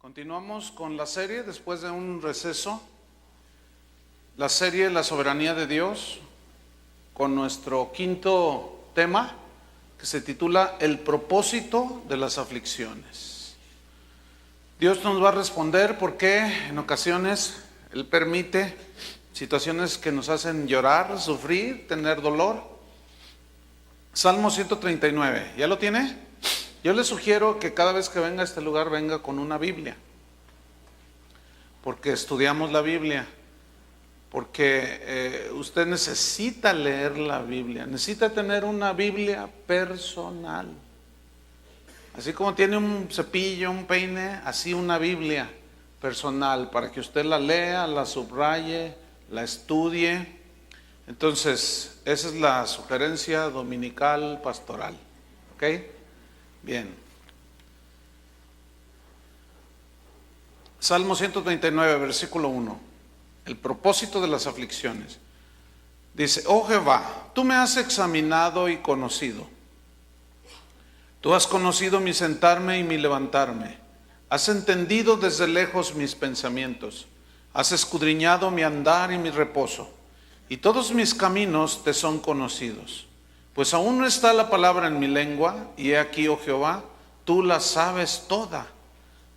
Continuamos con la serie después de un receso, la serie La soberanía de Dios, con nuestro quinto tema que se titula El propósito de las aflicciones. Dios nos va a responder por qué en ocasiones Él permite situaciones que nos hacen llorar, sufrir, tener dolor. Salmo 139, ¿ya lo tiene? Yo le sugiero que cada vez que venga a este lugar venga con una Biblia, porque estudiamos la Biblia, porque usted necesita leer la Biblia, necesita tener una Biblia personal. Así como tiene un cepillo, un peine, así una Biblia personal, para que usted la lea, la subraye, la estudie. Entonces, esa es la sugerencia dominical pastoral. ¿Ok? Bien. Salmo 139, versículo 1. El propósito de las aflicciones. Dice: Oh Jehová, tú me has examinado y conocido. Tú has conocido mi sentarme y mi levantarme. Has entendido desde lejos mis pensamientos. Has escudriñado mi andar y mi reposo. Y todos mis caminos te son conocidos. Pues aún no está la palabra en mi lengua, y he aquí, oh Jehová, tú la sabes toda.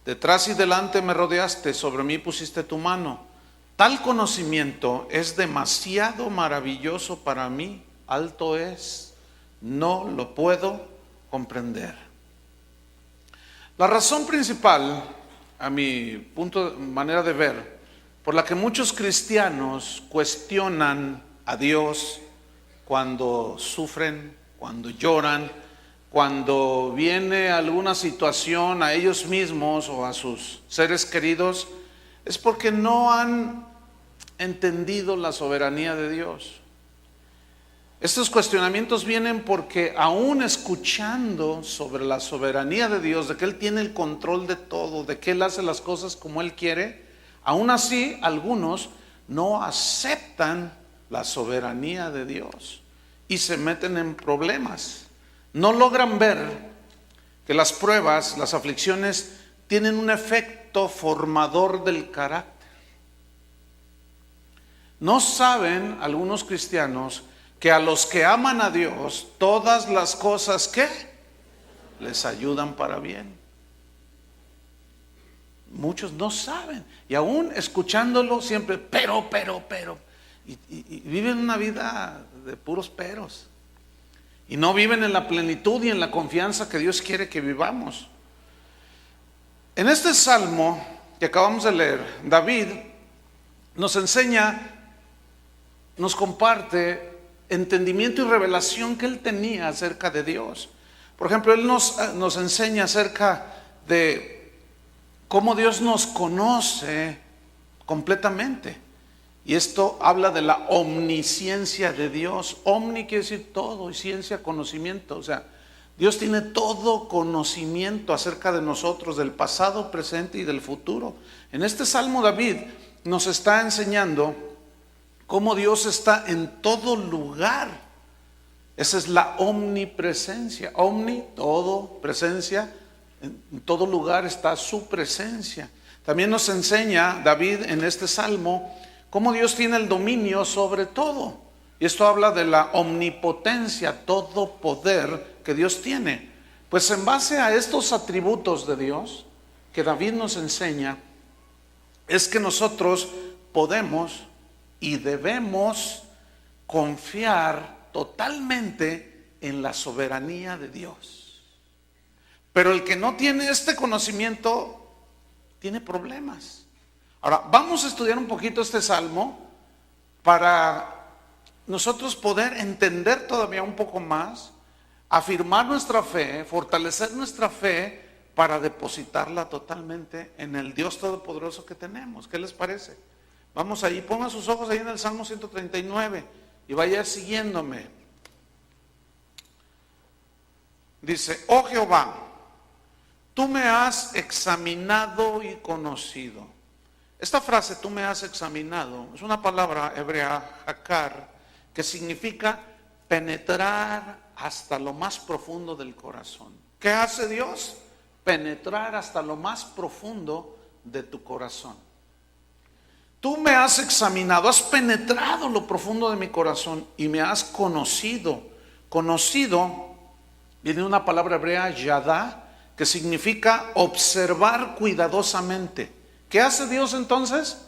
Detrás y delante me rodeaste, sobre mí pusiste tu mano. Tal conocimiento es demasiado maravilloso para mí, alto es, no lo puedo comprender. La razón principal, a mi manera de ver, por la que muchos cristianos cuestionan a Dios cuando sufren, cuando lloran, cuando viene alguna situación a ellos mismos o a sus seres queridos, es porque no han entendido la soberanía de Dios. Estos cuestionamientos vienen porque aún escuchando sobre la soberanía de Dios, de que Él tiene el control de todo, de que Él hace las cosas como Él quiere, aún así algunos no aceptan la soberanía de Dios y se meten en problemas. No logran ver que las pruebas, las aflicciones tienen un efecto formador del carácter. No saben algunos cristianos que a los que aman a Dios, todas las cosas que les ayudan para bien. Muchos no saben, y aún escuchándolo siempre, pero, y viven una vida de puros peros, y no viven en la plenitud y en la confianza que Dios quiere que vivamos. En este salmo que acabamos de leer, David nos enseña, nos comparte entendimiento y revelación que él tenía acerca de Dios. Por ejemplo, él nos enseña acerca de cómo Dios nos conoce completamente. Y esto habla de la omnisciencia de Dios. Omni quiere decir todo, y ciencia, conocimiento. O sea, Dios tiene todo conocimiento acerca de nosotros, del pasado, presente y del futuro. En este salmo David nos está enseñando cómo Dios está en todo lugar. Esa es la omnipresencia. Omni, todo, presencia. En todo lugar está su presencia. También nos enseña David en este salmo cómo Dios tiene el dominio sobre todo. Y esto habla de la omnipotencia, todo poder que Dios tiene. Pues en base a estos atributos de Dios que David nos enseña, es que nosotros podemos y debemos confiar totalmente en la soberanía de Dios. Pero el que no tiene este conocimiento tiene problemas. Ahora, vamos a estudiar un poquito este salmo para nosotros poder entender todavía un poco más, afirmar nuestra fe, fortalecer nuestra fe para depositarla totalmente en el Dios Todopoderoso que tenemos. ¿Qué les parece? Vamos ahí, pongan sus ojos ahí en el Salmo 139 y vaya siguiéndome. Dice: Oh Jehová, tú me has examinado y conocido. Esta frase, tú me has examinado, es una palabra hebrea, hakar, que significa penetrar hasta lo más profundo del corazón. ¿Qué hace Dios? Penetrar hasta lo más profundo de tu corazón. Tú me has examinado, has penetrado lo profundo de mi corazón y me has conocido. Conocido viene una palabra hebrea, yadá, que significa observar cuidadosamente. ¿Qué hace Dios entonces?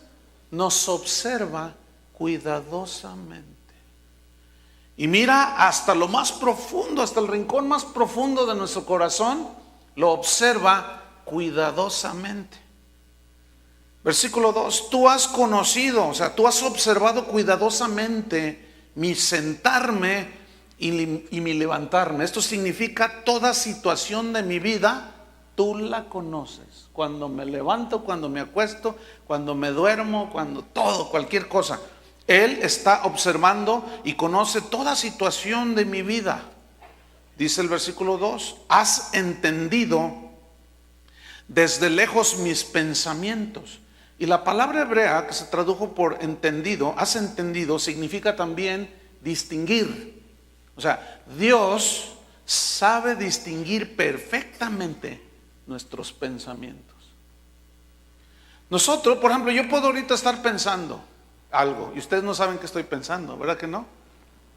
Nos observa cuidadosamente. Y mira hasta lo más profundo, hasta el rincón más profundo de nuestro corazón, lo observa cuidadosamente. Versículo 2, tú has conocido, o sea, tú has observado cuidadosamente mi sentarme y mi levantarme. Esto significa toda situación de mi vida, tú la conoces. Cuando me levanto, cuando me acuesto, cuando me duermo, cuando todo, cualquier cosa. Él está observando y conoce toda situación de mi vida. Dice el versículo 2, has entendido desde lejos mis pensamientos. Y la palabra hebrea que se tradujo por entendido, has entendido, significa también distinguir. O sea, Dios sabe distinguir perfectamente nuestros pensamientos. Nosotros, por ejemplo, yo puedo ahorita estar pensando algo y ustedes no saben qué estoy pensando, ¿verdad que no?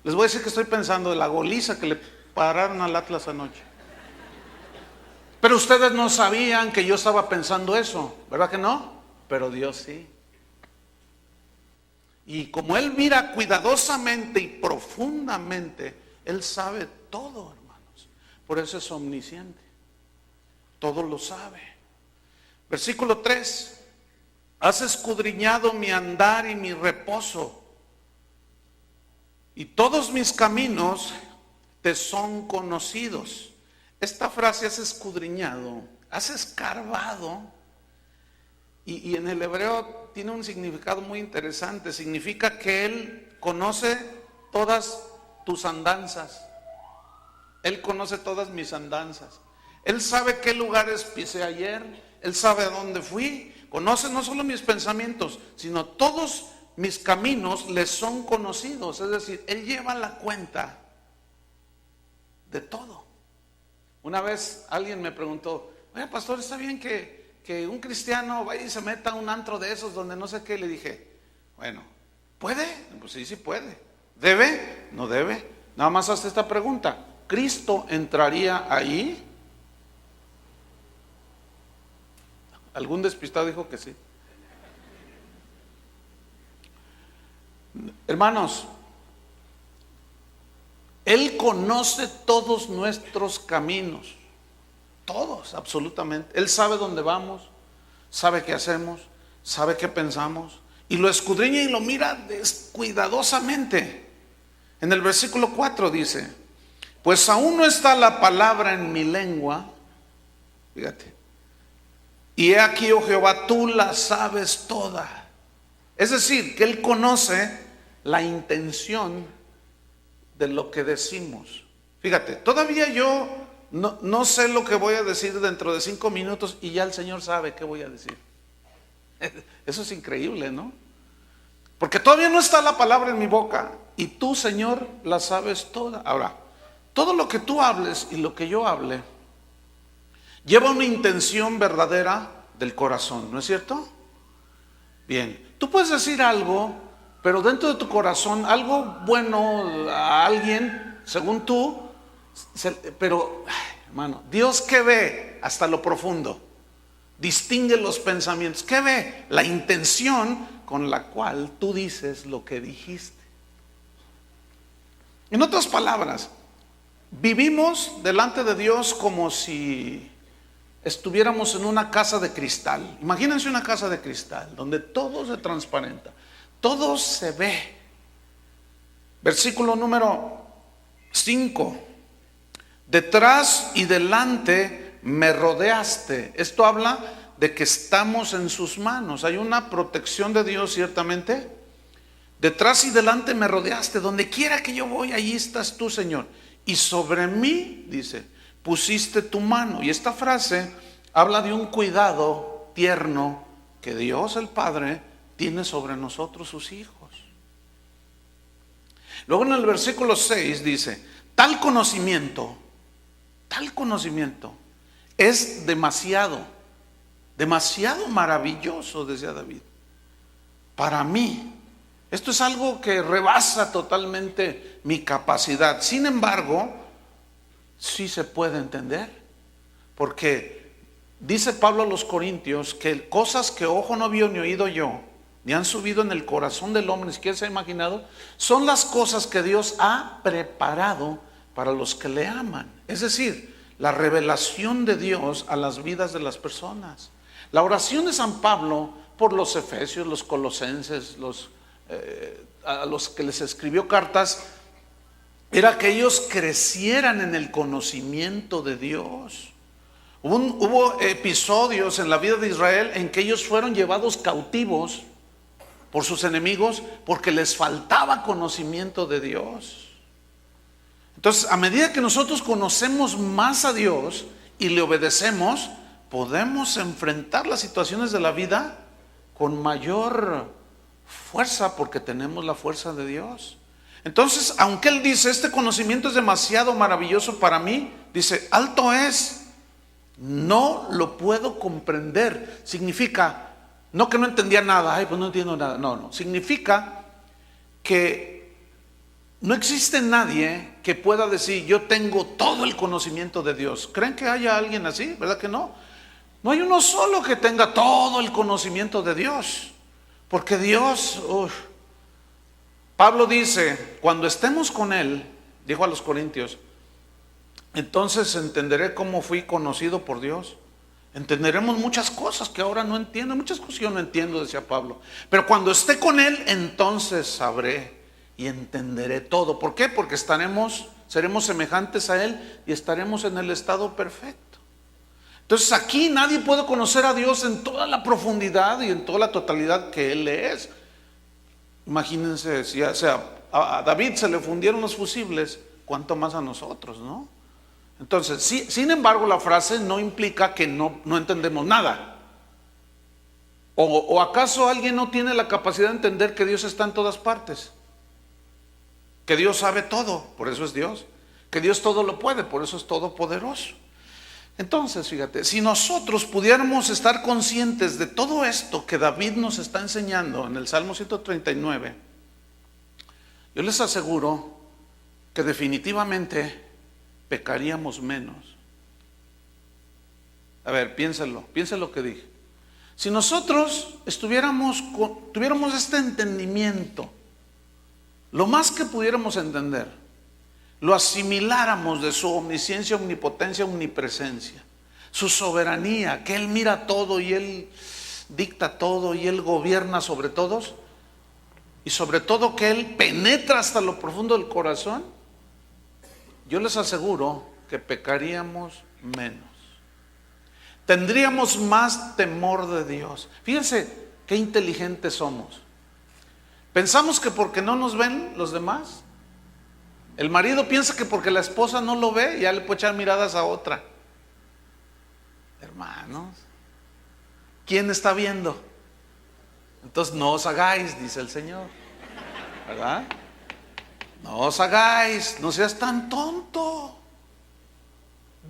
Les voy a decir que estoy pensando de la goliza que le pararon al Atlas anoche. Pero ustedes no sabían que yo estaba pensando eso, ¿verdad que no? Pero Dios sí. Y como Él mira cuidadosamente y profundamente, Él sabe todo, hermanos. Por eso es omnisciente. Todo lo sabe. Versículo 3. Has escudriñado mi andar y mi reposo, y todos mis caminos te son conocidos. Esta frase, has escudriñado, has escarbado, y en el hebreo tiene un significado muy interesante. Significa que Él conoce todas tus andanzas. Él conoce todas mis andanzas. Él sabe qué lugares pisé ayer. Él sabe a dónde fui. Conoce no solo mis pensamientos, sino todos mis caminos les son conocidos. Es decir, Él lleva la cuenta de todo. Una vez alguien me preguntó, oye, pastor, ¿está bien que un cristiano vaya y se meta a un antro de esos donde no sé qué? Le dije, bueno, ¿puede? Pues sí, sí puede. ¿Debe? No debe. Nada más hazte esta pregunta, ¿Cristo entraría ahí? Algún despistado dijo que sí. Hermanos, Él conoce todos nuestros caminos. Todos, absolutamente. Él sabe dónde vamos, sabe qué hacemos, sabe qué pensamos, y lo escudriña y lo mira cuidadosamente. En el versículo 4 dice, pues aún no está la palabra en mi lengua, fíjate, y he aquí, oh Jehová, tú la sabes toda. Es decir, que Él conoce la intención de lo que decimos. Fíjate, todavía yo no sé lo que voy a decir dentro de 5 minutos y ya el Señor sabe qué voy a decir. Eso es increíble, ¿no? Porque todavía no está la palabra en mi boca y tú, Señor, la sabes toda. Ahora, todo lo que tú hables y lo que yo hable lleva una intención verdadera del corazón, ¿no es cierto? Bien, tú puedes decir algo, pero dentro de tu corazón, algo bueno a alguien, según tú, pero, hermano, Dios, ¿qué ve? Hasta lo profundo. Distingue los pensamientos. ¿Qué ve? La intención con la cual tú dices lo que dijiste. En otras palabras, vivimos delante de Dios como si estuviéramos en una casa de cristal. Imagínense una casa de cristal donde todo se transparenta, todo se ve. Versículo número 5. Detrás y delante me rodeaste. Esto habla de que estamos en sus manos. Hay una protección de Dios, ciertamente. Detrás y delante me rodeaste. Donde quiera que yo voy, allí estás tú, Señor. Y sobre mí, dice, pusiste tu mano. Y esta frase habla de un cuidado tierno que Dios el Padre tiene sobre nosotros, sus hijos. Luego en el versículo 6 dice, tal conocimiento es demasiado. demasiado maravilloso, decía David, para mí. Esto es algo que rebasa totalmente mi capacidad. Sin embargo, sí se puede entender, porque dice Pablo a los Corintios que cosas que ojo no vio ni oído yo, ni han subido en el corazón del hombre, ni siquiera se ha imaginado, son las cosas que Dios ha preparado para los que le aman. Es decir, la revelación de Dios a las vidas de las personas. La oración de San Pablo por los efesios, los colosenses, a los que les escribió cartas, era que ellos crecieran en el conocimiento de Dios. Hubo episodios en la vida de Israel en que ellos fueron llevados cautivos por sus enemigos porque les faltaba conocimiento de Dios. Entonces, a medida que nosotros conocemos más a Dios y le obedecemos, podemos enfrentar las situaciones de la vida con mayor fuerza, porque tenemos la fuerza de Dios. Entonces, aunque él dice, este conocimiento es demasiado maravilloso para mí, dice, alto es, no lo puedo comprender. Significa, no que no entendía nada, ay, pues no entiendo nada. No, significa que no existe nadie que pueda decir, yo tengo todo el conocimiento de Dios. ¿Creen que haya alguien así? ¿Verdad que no? No hay uno solo que tenga todo el conocimiento de Dios. Porque Dios, Pablo dice, cuando estemos con Él, dijo a los Corintios, entonces entenderé cómo fui conocido por Dios. Entenderemos muchas cosas que ahora no entiendo, muchas cosas que yo no entiendo, decía Pablo. Pero cuando esté con Él, entonces sabré y entenderé todo. ¿Por qué? Porque seremos semejantes a Él y estaremos en el estado perfecto. Entonces aquí nadie puede conocer a Dios en toda la profundidad y en toda la totalidad que Él es. Imagínense, si a David se le fundieron los fusibles, ¿cuánto más a nosotros, no? Entonces, sin embargo, la frase no implica que no entendemos nada. ¿O acaso alguien no tiene la capacidad de entender que Dios está en todas partes? Que Dios sabe todo, por eso es Dios. Que Dios todo lo puede, por eso es todopoderoso. Entonces, fíjate, si nosotros pudiéramos estar conscientes de todo esto que David nos está enseñando en el Salmo 139, yo les aseguro que definitivamente pecaríamos menos. A ver, piénsenlo que dije. Si nosotros tuviéramos este entendimiento, lo más que pudiéramos entender, lo asimiláramos de su omnisciencia, omnipotencia, omnipresencia, su soberanía, que Él mira todo y Él dicta todo y Él gobierna sobre todos, y sobre todo que Él penetra hasta lo profundo del corazón, yo les aseguro que pecaríamos menos. Tendríamos más temor de Dios. Fíjense qué inteligentes somos. Pensamos que porque no nos ven los demás, el marido piensa que porque la esposa no lo ve, ya le puede echar miradas a otra. Hermanos, ¿quién está viendo? Entonces no os hagáis, dice el Señor, ¿verdad? No os hagáis, no seas tan tonto.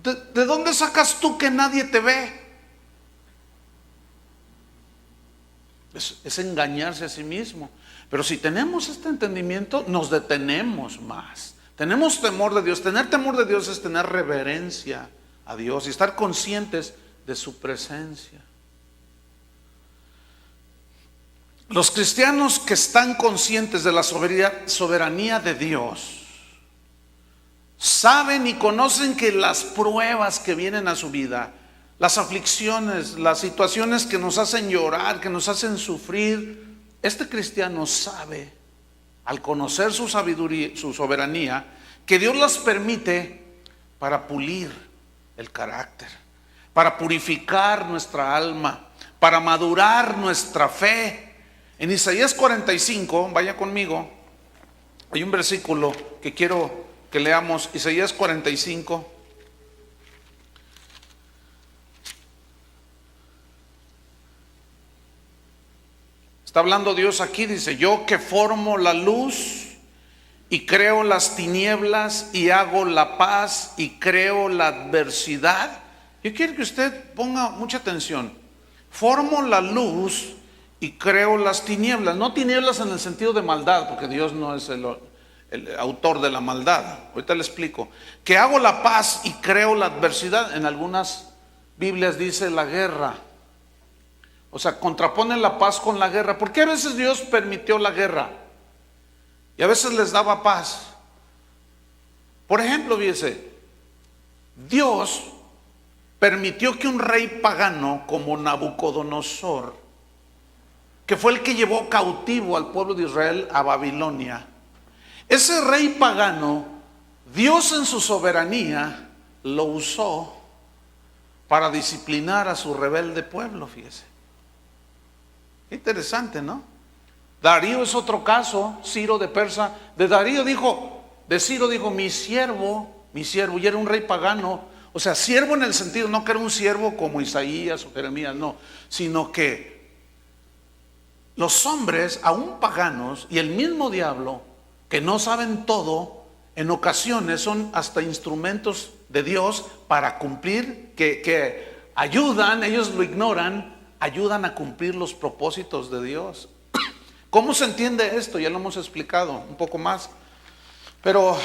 ¿De dónde sacas tú que nadie te ve? Es engañarse a sí mismo. Pero si tenemos este entendimiento, nos detenemos más. Tenemos temor de Dios. Tener temor de Dios es tener reverencia a Dios y estar conscientes de su presencia. Los cristianos que están conscientes de la soberanía de Dios saben y conocen que las pruebas que vienen a su vida, las aflicciones, las situaciones que nos hacen llorar, que nos hacen sufrir, este cristiano sabe, al conocer su sabiduría, su soberanía, que Dios las permite para pulir el carácter, para purificar nuestra alma, para madurar nuestra fe. En Isaías 45, vaya conmigo, hay un versículo que quiero que leamos, Isaías 45. Está hablando Dios aquí, dice, yo que formo la luz y creo las tinieblas y hago la paz y creo la adversidad. Yo quiero que usted ponga mucha atención. formo la luz y creo las tinieblas. No tinieblas en el sentido de maldad, porque Dios no es el autor de la maldad. Ahorita le explico. Que hago la paz y creo la adversidad. En algunas Biblias dice la guerra. O sea, contraponen la paz con la guerra. ¿Por qué a veces Dios permitió la guerra? Y a veces les daba paz. Por ejemplo, fíjese, Dios permitió que un rey pagano como Nabucodonosor, que fue el que llevó cautivo al pueblo de Israel a Babilonia, ese rey pagano, Dios en su soberanía lo usó para disciplinar a su rebelde pueblo, fíjese. Interesante, ¿no? Darío es otro caso, Ciro de Persa. De Ciro dijo, mi siervo, y era un rey pagano. O sea, siervo en el sentido, no que era un siervo como Isaías o Jeremías, no, sino que los hombres, aún paganos, y el mismo diablo, que no saben todo, en ocasiones son hasta instrumentos de Dios para cumplir, que ayudan, ellos lo ignoran, ayudan a cumplir los propósitos de Dios. ¿Cómo se entiende esto? Ya lo hemos explicado un poco más. Pero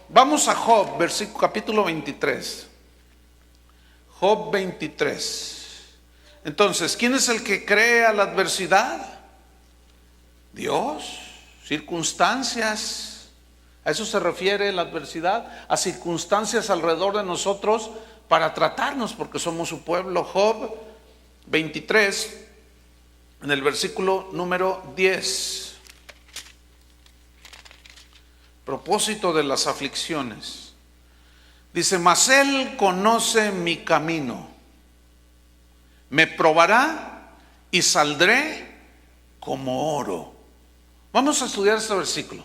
vamos a Job, capítulo 23. Job 23. Entonces, ¿quién es el que crea la adversidad? Dios. Circunstancias. A eso se refiere la adversidad, a circunstancias alrededor de nosotros para tratarnos, porque somos su pueblo. Job 23, en el versículo número 10. Propósito de las aflicciones. Dice, mas él conoce mi camino, me probará y saldré como oro. Vamos a estudiar este versículo.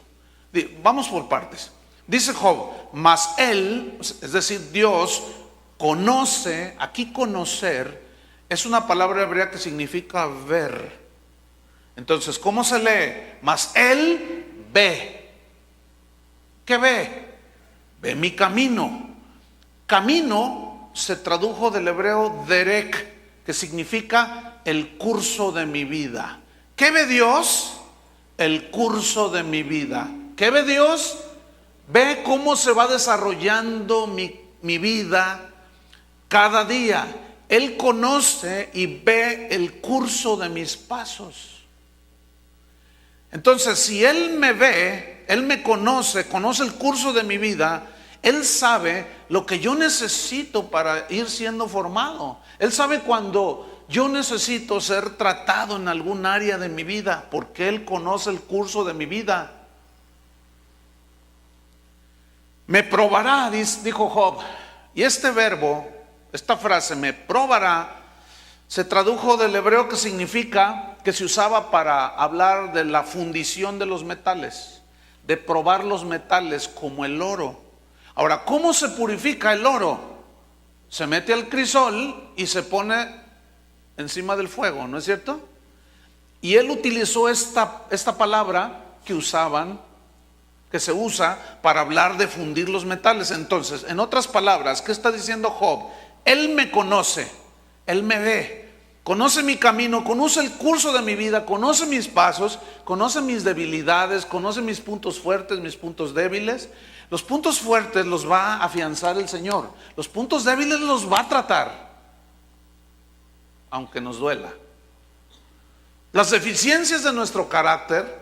Vamos por partes. Dice Job, mas él, es decir, Dios, conoce. Aquí conocer es una palabra hebrea que significa ver. Entonces, ¿cómo se lee? Mas él ve. ¿Qué ve? Ve mi camino. Camino se tradujo del hebreo derek, que significa el curso de mi vida. ¿Qué ve Dios? El curso de mi vida. ¿Qué ve Dios? Ve cómo se va desarrollando mi vida cada día. Él conoce y ve el curso de mis pasos. Entonces, si Él me ve, Él me conoce el curso de mi vida, Él sabe lo que yo necesito para ir siendo formado. Él sabe cuando yo necesito ser tratado en algún área de mi vida, porque Él conoce el curso de mi vida. Me probará, dijo Job. Y este verbo, esta frase, me probará, se tradujo del hebreo que significa, que se usaba para hablar de la fundición de los metales, de probar los metales como el oro. Ahora, ¿cómo se purifica el oro? Se mete al crisol y se pone encima del fuego, ¿no es cierto? Y él utilizó esta palabra que se usa para hablar de fundir los metales. Entonces, en otras palabras, ¿qué está diciendo Job? Él me conoce, Él me ve, conoce mi camino, conoce el curso de mi vida, conoce mis pasos, conoce mis debilidades, conoce mis puntos fuertes, mis puntos débiles. Los puntos fuertes los va a afianzar el Señor, los puntos débiles los va a tratar, aunque nos duela. Las deficiencias de nuestro carácter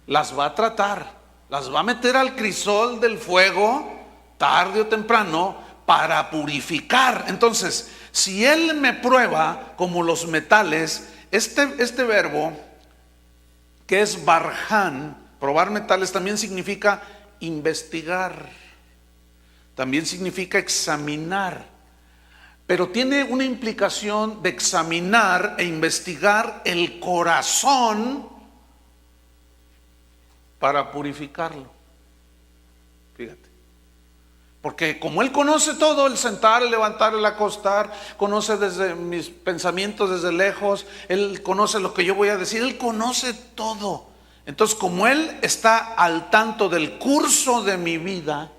las va a tratar, las va a meter al crisol del fuego tarde o temprano para purificar. Entonces, si Él me prueba como los metales, este verbo que es barján, probar metales, también significa investigar, también significa examinar, pero tiene una implicación de examinar e investigar el corazón para purificarlo. Fíjate. Porque como Él conoce todo, el sentar, el levantar, el acostar, conoce desde mis pensamientos desde lejos, Él conoce lo que yo voy a decir, Él conoce todo. Entonces, como Él está al tanto del curso de mi vida,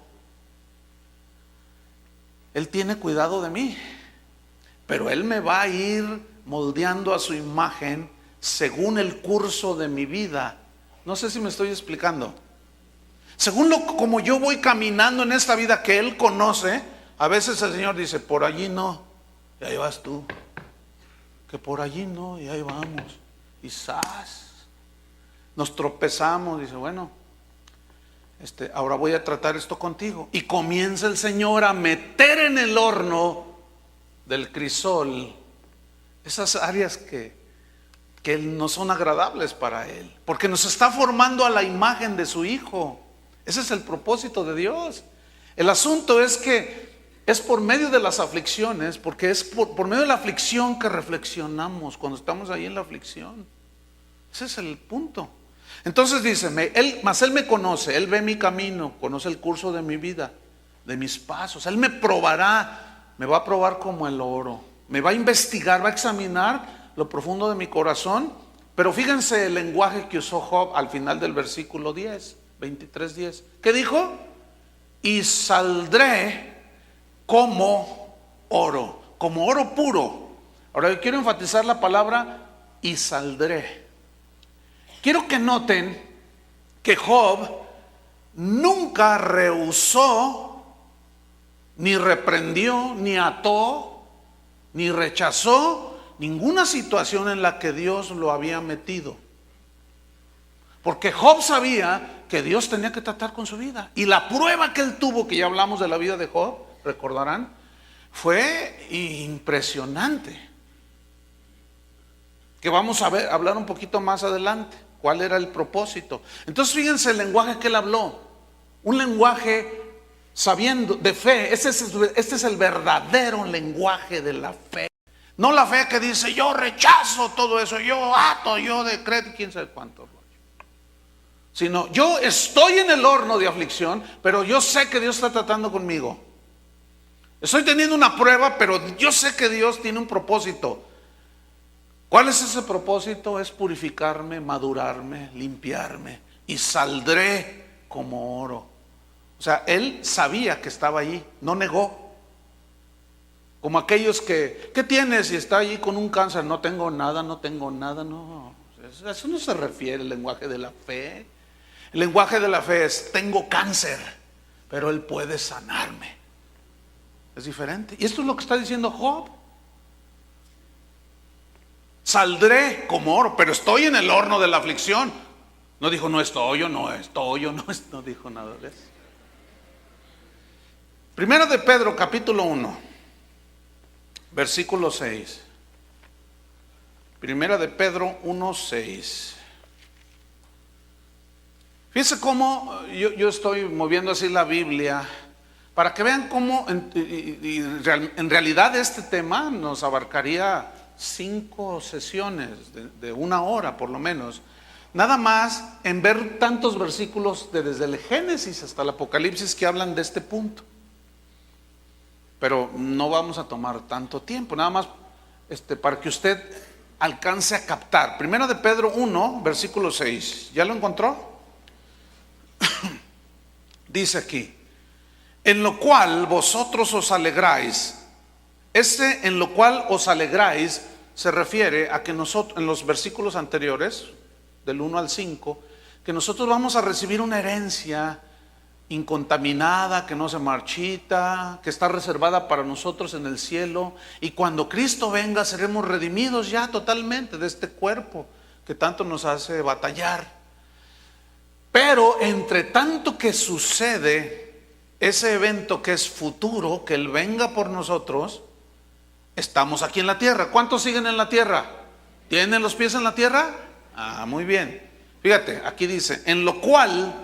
Él tiene cuidado de mí, pero Él me va a ir moldeando a su imagen según el curso de mi vida. No sé si me estoy explicando. Según como yo voy caminando en esta vida que Él conoce, a veces el Señor dice, por allí no, y ahí vas tú. Que por allí no, y ahí vamos. Y ¡zas! Nos tropezamos, dice, bueno, ahora voy a tratar esto contigo. Y comienza el Señor a meter en el horno del crisol esas áreas que no son agradables para Él, porque nos está formando a la imagen de su Hijo. Ese es el propósito de Dios. El asunto es que es por medio de las aflicciones, porque es por medio de la aflicción que reflexionamos cuando estamos ahí en la aflicción. Ese es el punto. Entonces dice, mas Él me conoce, Él ve mi camino, conoce el curso de mi vida, de mis pasos. Él me probará, me va a probar como el oro, me va a investigar, va a examinar lo profundo de mi corazón. Pero fíjense el lenguaje que usó Job al final del versículo 10, 23:10. ¿Qué dijo? Y saldré como oro puro. Ahora yo quiero enfatizar la palabra y saldré. Quiero que noten que Job nunca rehusó, ni reprendió, ni ató, ni rechazó ninguna situación en la que Dios lo había metido. Porque Job sabía que Dios tenía que tratar con su vida. Y la prueba que él tuvo, que ya hablamos de la vida de Job, recordarán, fue impresionante. Que vamos a hablar un poquito más adelante. ¿Cuál era el propósito? Entonces fíjense el lenguaje que él habló. Un lenguaje sabiendo de fe. Este es el verdadero lenguaje de la fe. No la fe que dice yo rechazo todo eso, yo ato, yo decreto, quién sabe cuánto. Sino yo estoy en el horno de aflicción, pero yo sé que Dios está tratando conmigo. Estoy teniendo una prueba, pero yo sé que Dios tiene un propósito. ¿Cuál es ese propósito? Es purificarme, madurarme, limpiarme, y saldré como oro. O sea, él sabía que estaba allí, no negó. Como aquellos que, ¿qué tienes? Y está allí con un cáncer. No tengo nada, no. Eso no se refiere al lenguaje de la fe. El lenguaje de la fe es, tengo cáncer, pero Él puede sanarme. Es diferente. Y esto es lo que está diciendo Job. Saldré como oro, pero estoy en el horno de la aflicción. No dijo, no estoy, no dijo nada de eso. Primero de Pedro, capítulo 1, versículo 6. Primera de Pedro 1:6. Fíjense cómo yo estoy moviendo así la Biblia para que vean cómo en realidad este tema nos abarcaría 5 sesiones de 1 hora por lo menos. Nada más en ver tantos versículos desde el Génesis hasta el Apocalipsis que hablan de este punto. Pero no vamos a tomar tanto tiempo, nada más para que usted alcance a captar. Primero de Pedro 1, versículo 6. ¿Ya lo encontró? Dice aquí, en lo cual vosotros os alegráis. En lo cual os alegráis se refiere a que nosotros, en los versículos anteriores, del 1 al 5, que nosotros vamos a recibir una herencia incontaminada, que no se marchita, que está reservada para nosotros en el cielo, y cuando Cristo venga seremos redimidos ya totalmente de este cuerpo que tanto nos hace batallar. Pero entre tanto que sucede ese evento que es futuro, que Él venga por nosotros, estamos aquí en la tierra. ¿Cuántos siguen en la tierra? ¿Tienen los pies en la tierra? Muy bien. Fíjate, aquí dice, en lo cual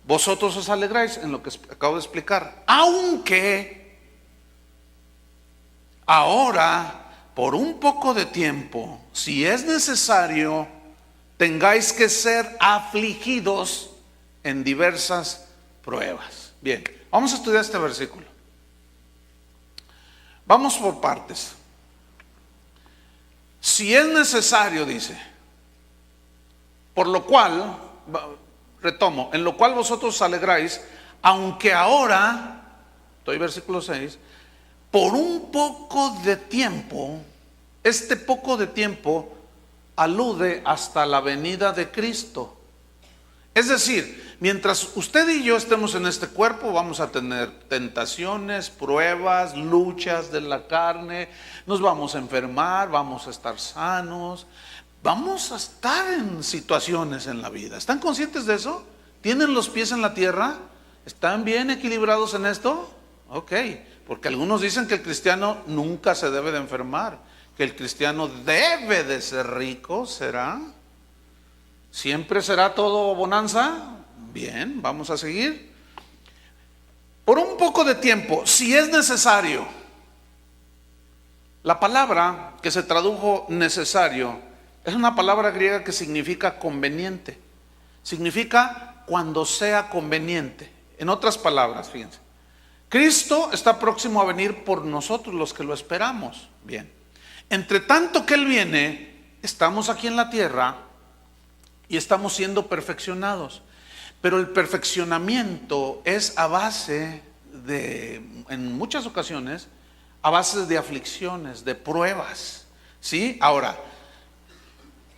vosotros os alegráis, en lo que acabo de explicar. Aunque ahora, por un poco de tiempo, si es necesario, tengáis que ser afligidos en diversas pruebas. Bien, vamos a estudiar este versículo. Vamos por partes. Si es necesario, dice, por lo cual, retomo, en lo cual vosotros os alegráis, aunque ahora, estoy versículo 6, por un poco de tiempo este poco de tiempo alude hasta la venida de Cristo. Es decir, mientras usted y yo estemos en este cuerpo, vamos a tener tentaciones, pruebas, luchas de la carne, nos vamos a enfermar, vamos a estar sanos, vamos a estar en situaciones en la vida. ¿Están conscientes de eso? ¿Tienen los pies en la tierra? ¿Están bien equilibrados en esto? Ok, porque algunos dicen que el cristiano nunca se debe de enfermar, que el cristiano debe de ser rico. ¿Será? ¿Siempre será todo bonanza? Bien, vamos a seguir. Por un poco de tiempo, si es necesario. La palabra que se tradujo necesario es una palabra griega que significa conveniente. Significa cuando sea conveniente. En otras palabras, fíjense, Cristo está próximo a venir por nosotros los que lo esperamos. Bien, entre tanto que Él viene, estamos aquí en la tierra y estamos siendo perfeccionados. Pero el perfeccionamiento es a base de, en muchas ocasiones, a base de aflicciones, de pruebas. ¿Sí? Ahora,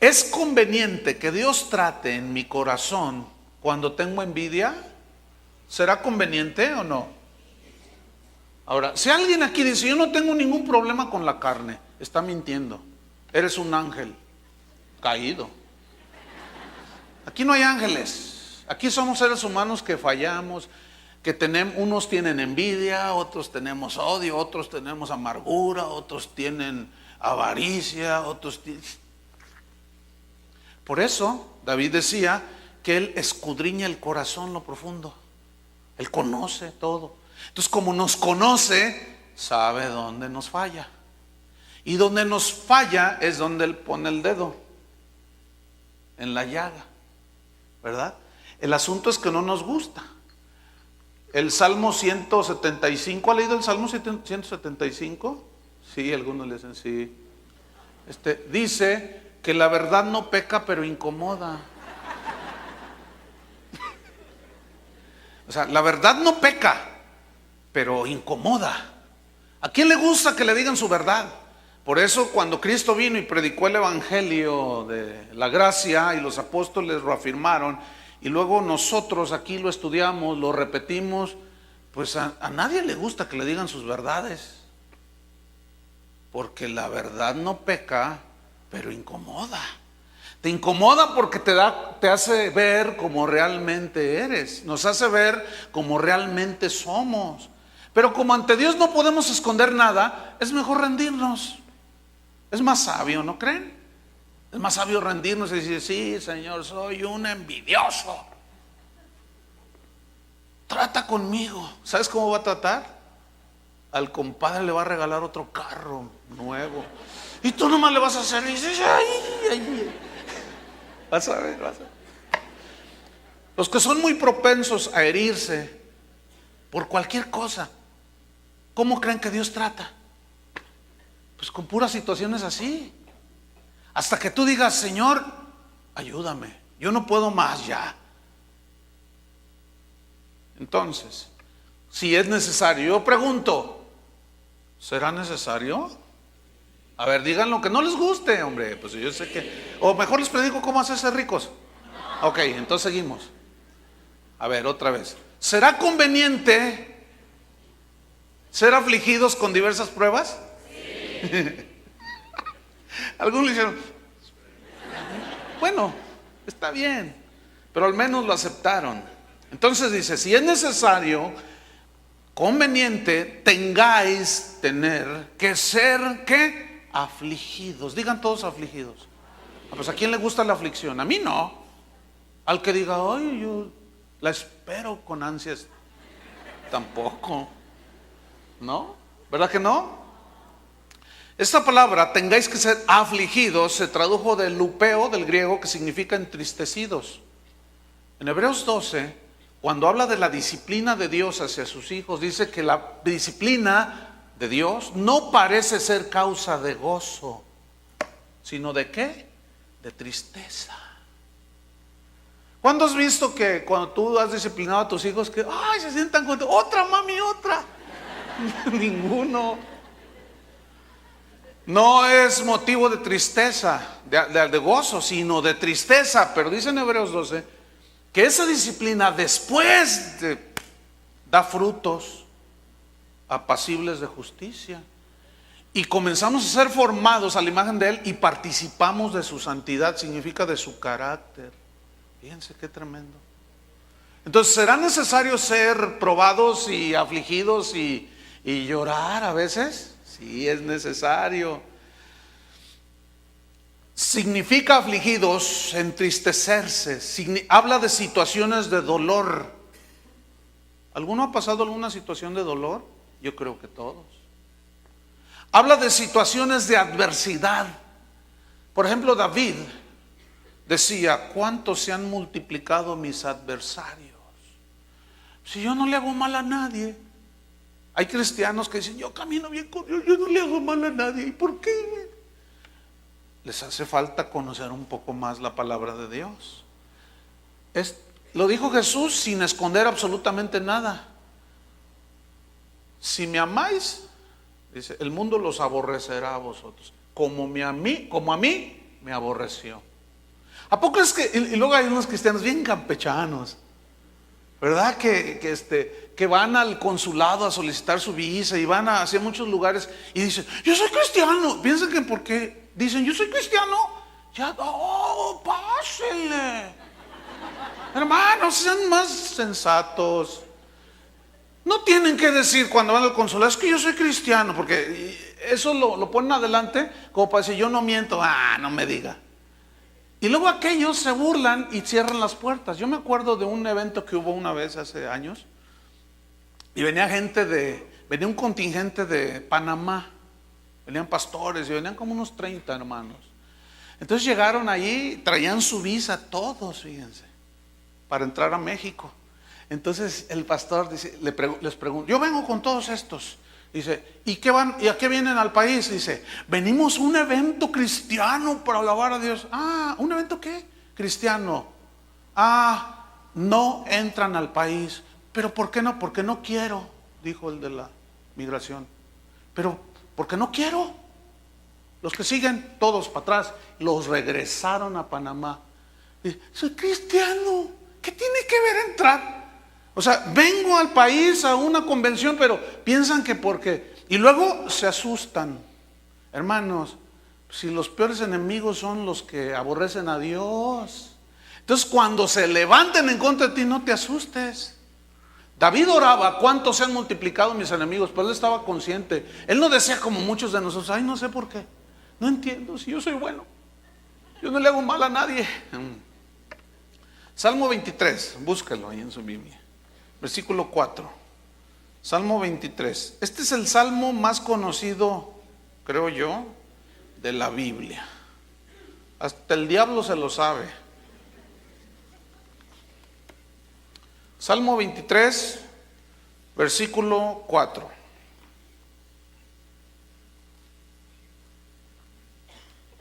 ¿es conveniente que Dios trate en mi corazón cuando tengo envidia? ¿Será conveniente o no? Ahora, si alguien aquí dice, yo no tengo ningún problema con la carne, está mintiendo. Eres un ángel caído. Aquí no hay ángeles. Aquí somos seres humanos que fallamos, que tenemos, unos tienen envidia, otros tenemos odio, otros tenemos amargura, otros tienen avaricia, otros tienen... Por eso David decía que Él escudriña el corazón, lo profundo. Él conoce todo. Entonces, como nos conoce, sabe dónde nos falla. Y donde nos falla es donde Él pone el dedo, en la llaga, ¿verdad? El asunto es que no nos gusta. El Salmo 175, ¿ha leído el Salmo 175? Sí, algunos le dicen sí. Dice que la verdad no peca, pero incomoda. O sea, la verdad no peca, pero incomoda. ¿A quién le gusta que le digan su verdad? Por eso cuando Cristo vino y predicó el evangelio de la gracia y los apóstoles lo afirmaron, y luego nosotros aquí lo estudiamos, lo repetimos, pues a nadie le gusta que le digan sus verdades, porque la verdad no peca, pero incomoda. Te incomoda porque te hace ver como realmente eres, nos hace ver como realmente somos. Pero como ante Dios no podemos esconder nada, es mejor rendirnos. Es más sabio, ¿no creen? Es más sabio rendirnos y decir, sí, Señor, soy un envidioso. Trata conmigo. ¿Sabes cómo va a tratar? Al compadre le va a regalar otro carro nuevo. Y tú nomás le vas a hacer y dices, ay. Vas a ver. Los que son muy propensos a herirse por cualquier cosa, ¿cómo creen que Dios trata? Pues con puras situaciones así. Hasta que tú digas, Señor, ayúdame, yo no puedo más ya. Entonces, si es necesario, yo pregunto, ¿será necesario? A ver, digan lo que no les guste, hombre. Pues yo sé que... O mejor les predico cómo hacerse ricos. Ok, entonces seguimos. A ver, otra vez. ¿Será conveniente ser afligidos con diversas pruebas? Sí. Algunos le dijeron, bueno, está bien, pero al menos lo aceptaron. Entonces dice, si es necesario, conveniente, tener que ser, ¿qué? Afligidos. Digan todos afligidos. Pues ¿a quién le gusta la aflicción? A mí no. Al que diga, ay, yo la espero con ansias, tampoco. ¿No? ¿Verdad que no? Esta palabra, tengáis que ser afligidos, se tradujo del lupeo, del griego, que significa entristecidos. En Hebreos 12, cuando habla de la disciplina de Dios hacia sus hijos, dice que la disciplina de Dios no parece ser causa de gozo, sino de ¿qué? De tristeza. ¿Cuándo has visto que cuando tú has disciplinado a tus hijos que ay, se sientan contentos? Otra mami, otra. Ninguno. No es motivo de tristeza, de gozo, sino de tristeza. Pero dice en Hebreos 12 que esa disciplina después da frutos apacibles de justicia. Y comenzamos a ser formados a la imagen de Él y participamos de su santidad, significa de su carácter. Fíjense qué tremendo. Entonces, ¿será necesario ser probados y afligidos y llorar a veces? Sí, es necesario. Significa afligidos, entristecerse. Habla de situaciones de dolor. ¿Alguno ha pasado alguna situación de dolor? Yo creo que todos. Habla de situaciones de adversidad. Por ejemplo, David decía: ¿cuántos se han multiplicado mis adversarios? Si yo no le hago mal a nadie. Hay cristianos que dicen: yo camino bien con Dios, yo no le hago mal a nadie. ¿Y por qué? Les hace falta conocer un poco más la palabra de Dios. Lo dijo Jesús sin esconder absolutamente nada. Si me amáis, dice, el mundo los aborrecerá a vosotros, como a mí me aborreció. ¿A poco es que? Y luego hay unos cristianos bien campechanos, ¿verdad? Que van al consulado a solicitar su visa y van hacia muchos lugares y dicen: yo soy cristiano. Piensan que porque dicen yo soy cristiano, ya, pásenle. Hermanos, sean más sensatos. No tienen que decir cuando van al consulado: es que yo soy cristiano, porque eso lo ponen adelante como para decir: yo no miento. No me diga. Y luego aquellos se burlan y cierran las puertas. Yo me acuerdo de un evento que hubo una vez hace años, y venía un contingente de Panamá, venían pastores y venían como unos 30 hermanos. Entonces llegaron allí, traían su visa todos, fíjense, para entrar a México. Entonces el pastor dice, les pregunta: yo vengo con todos estos. Dice: ¿y a qué vienen al país? Dice: venimos a un evento cristiano para alabar a Dios. ¿Un evento qué? Cristiano. No entran al país. ¿Pero por qué no? Porque no quiero, dijo el de la migración. Pero porque no quiero. Los que siguen, todos para atrás, los regresaron a Panamá. Dice: soy cristiano, ¿qué tiene que ver entrar? O sea, vengo al país a una convención, pero piensan que porque... Y luego se asustan. Hermanos, si los peores enemigos son los que aborrecen a Dios, entonces cuando se levanten en contra de ti, no te asustes. David oraba: ¿cuántos se han multiplicado mis enemigos? Pero él estaba consciente. Él no decía como muchos de nosotros: ay, no sé por qué, no entiendo, si yo soy bueno, yo no le hago mal a nadie. Salmo 23, búscalo ahí en su Biblia. Versículo 4. Salmo 23. Este es el salmo más conocido, creo yo, de la Biblia. Hasta el diablo se lo sabe. Salmo 23, versículo 4.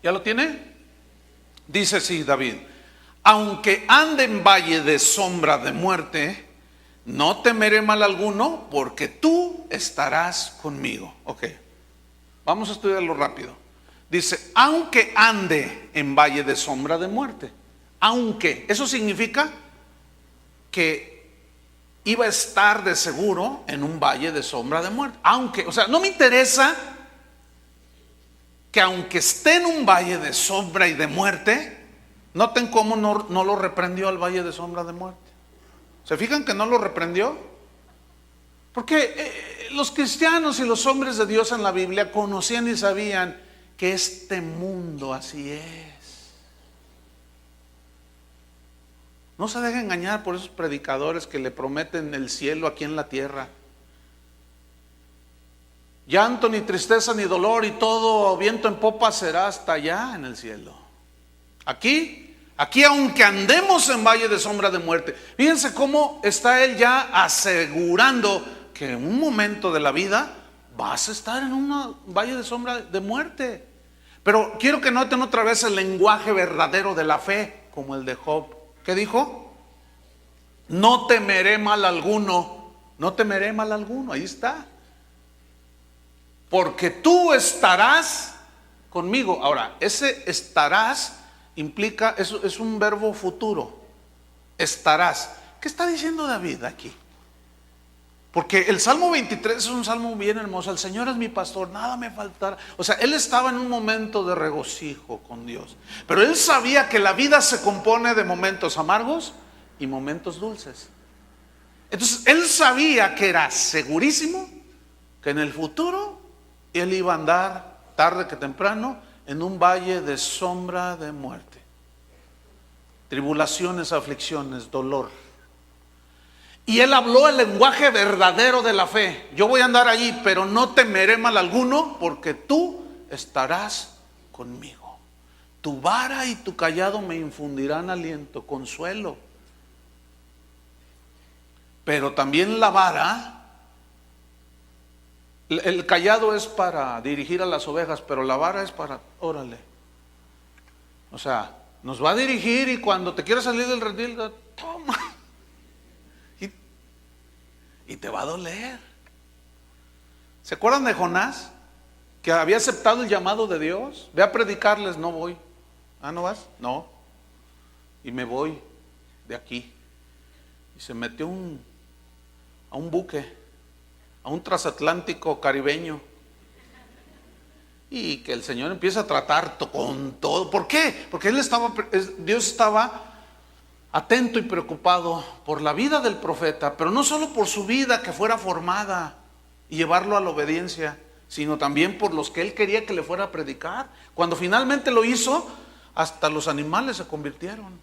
¿Ya lo tiene? Dice así David: aunque ande en valle de sombra de muerte, no temeré mal alguno, porque tú estarás conmigo. Ok, vamos a estudiarlo rápido. Dice: aunque ande en valle de sombra de muerte. Aunque, eso significa que iba a estar de seguro en un valle de sombra de muerte. Aunque, o sea, no me interesa que aunque esté en un valle de sombra y de muerte. Noten cómo no lo reprendió al valle de sombra de muerte. ¿Se fijan que no lo reprendió? Porque los cristianos y los hombres de Dios en la Biblia conocían y sabían que este mundo así es. No se dejen engañar por esos predicadores que le prometen el cielo aquí en la tierra. Llanto, ni tristeza, ni dolor, y todo viento en popa será hasta allá en el cielo. Aquí aunque andemos en valle de sombra de muerte. Fíjense cómo está él ya asegurando que en un momento de la vida vas a estar en un valle de sombra de muerte. Pero quiero que noten otra vez el lenguaje verdadero de la fe, como el de Job. ¿Qué dijo? No temeré mal alguno. No temeré mal alguno, ahí está. Porque tú estarás conmigo. Ahora, ese estarás implica, es un verbo futuro. Estarás. ¿Qué está diciendo David aquí? Porque el Salmo 23 es un salmo bien hermoso. El Señor es mi pastor, nada me faltará. O sea, él estaba en un momento de regocijo con Dios. Pero él sabía que la vida se compone de momentos amargos y momentos dulces. Entonces, él sabía que era segurísimo que en el futuro él iba a andar tarde que temprano en un valle de sombra de muerte. Tribulaciones, aflicciones, dolor. Y él habló el lenguaje verdadero de la fe. Yo voy a andar allí, pero no temeré mal alguno, porque tú estarás conmigo. Tu vara y tu cayado me infundirán aliento, consuelo. Pero también la vara, el cayado es para dirigir a las ovejas, pero la vara es para, órale. O sea, nos va a dirigir y cuando te quieras salir del redil, toma. Y te va a doler. ¿Se acuerdan de Jonás? Que había aceptado el llamado de Dios. Ve a predicarles, no voy. ¿Ah, no vas? No. Y me voy de aquí. Y se metió a un buque, a un transatlántico caribeño. Y que el Señor empieza a tratar con todo. ¿Por qué? Porque Dios estaba atento y preocupado por la vida del profeta, pero no solo por su vida que fuera formada y llevarlo a la obediencia, sino también por los que él quería que le fuera a predicar. Cuando finalmente lo hizo, hasta los animales se convirtieron.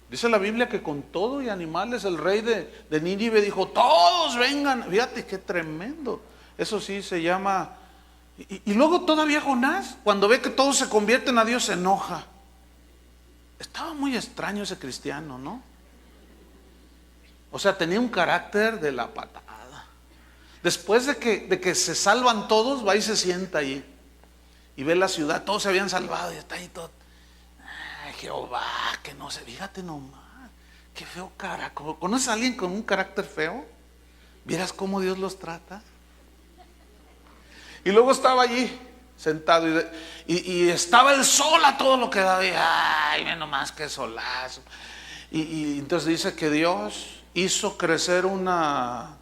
Dice la Biblia que con todo y animales el rey de Nínive dijo, todos vengan. Fíjate qué tremendo. Eso sí se llama. Y luego todavía Jonás, cuando ve que todos se convierten a Dios, se enoja. Estaba muy extraño ese cristiano, ¿no? O sea, tenía un carácter de la patada. Después de que se salvan todos, va y se sienta ahí. Y ve la ciudad, todos se habían salvado y está ahí todo. Ay, Jehová, que no se, fíjate nomás. Qué feo carácter. ¿Conoces a alguien con un carácter feo? ¿Vieras cómo Dios los trata? Y luego estaba allí sentado y estaba el sol a todo lo que daba. Ay, ve nomás qué solazo. Y entonces dice que Dios hizo crecer una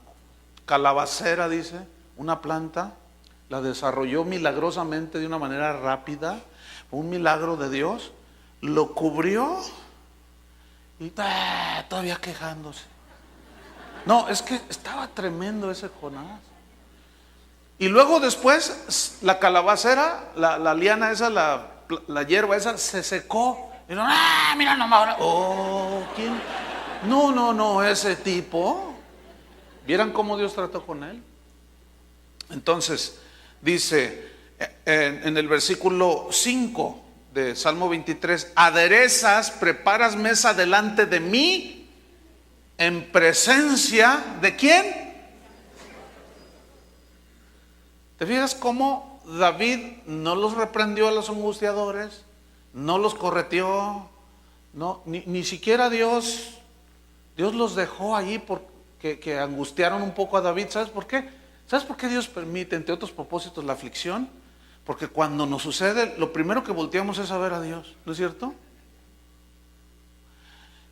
calabacera, dice, una planta, la desarrolló milagrosamente de una manera rápida, un milagro de Dios, lo cubrió y todavía quejándose. No, es que estaba tremendo ese Jonás. Y luego después la calabacera, la liana esa, la hierba esa se secó. Y no, mira nomás. Oh, ¿quién? No, ese tipo. ¿Vieran cómo Dios trató con él? Entonces, dice en el versículo 5 de Salmo 23, aderezas, preparas mesa delante de mí, en presencia de ¿quién? ¿Te fijas cómo David no los reprendió a los angustiadores? No los correteó. No, ni siquiera Dios los dejó allí porque angustiaron un poco a David. ¿Sabes por qué? ¿Sabes por qué Dios permite, entre otros propósitos, la aflicción? Porque cuando nos sucede, lo primero que volteamos es a ver a Dios, ¿no es cierto?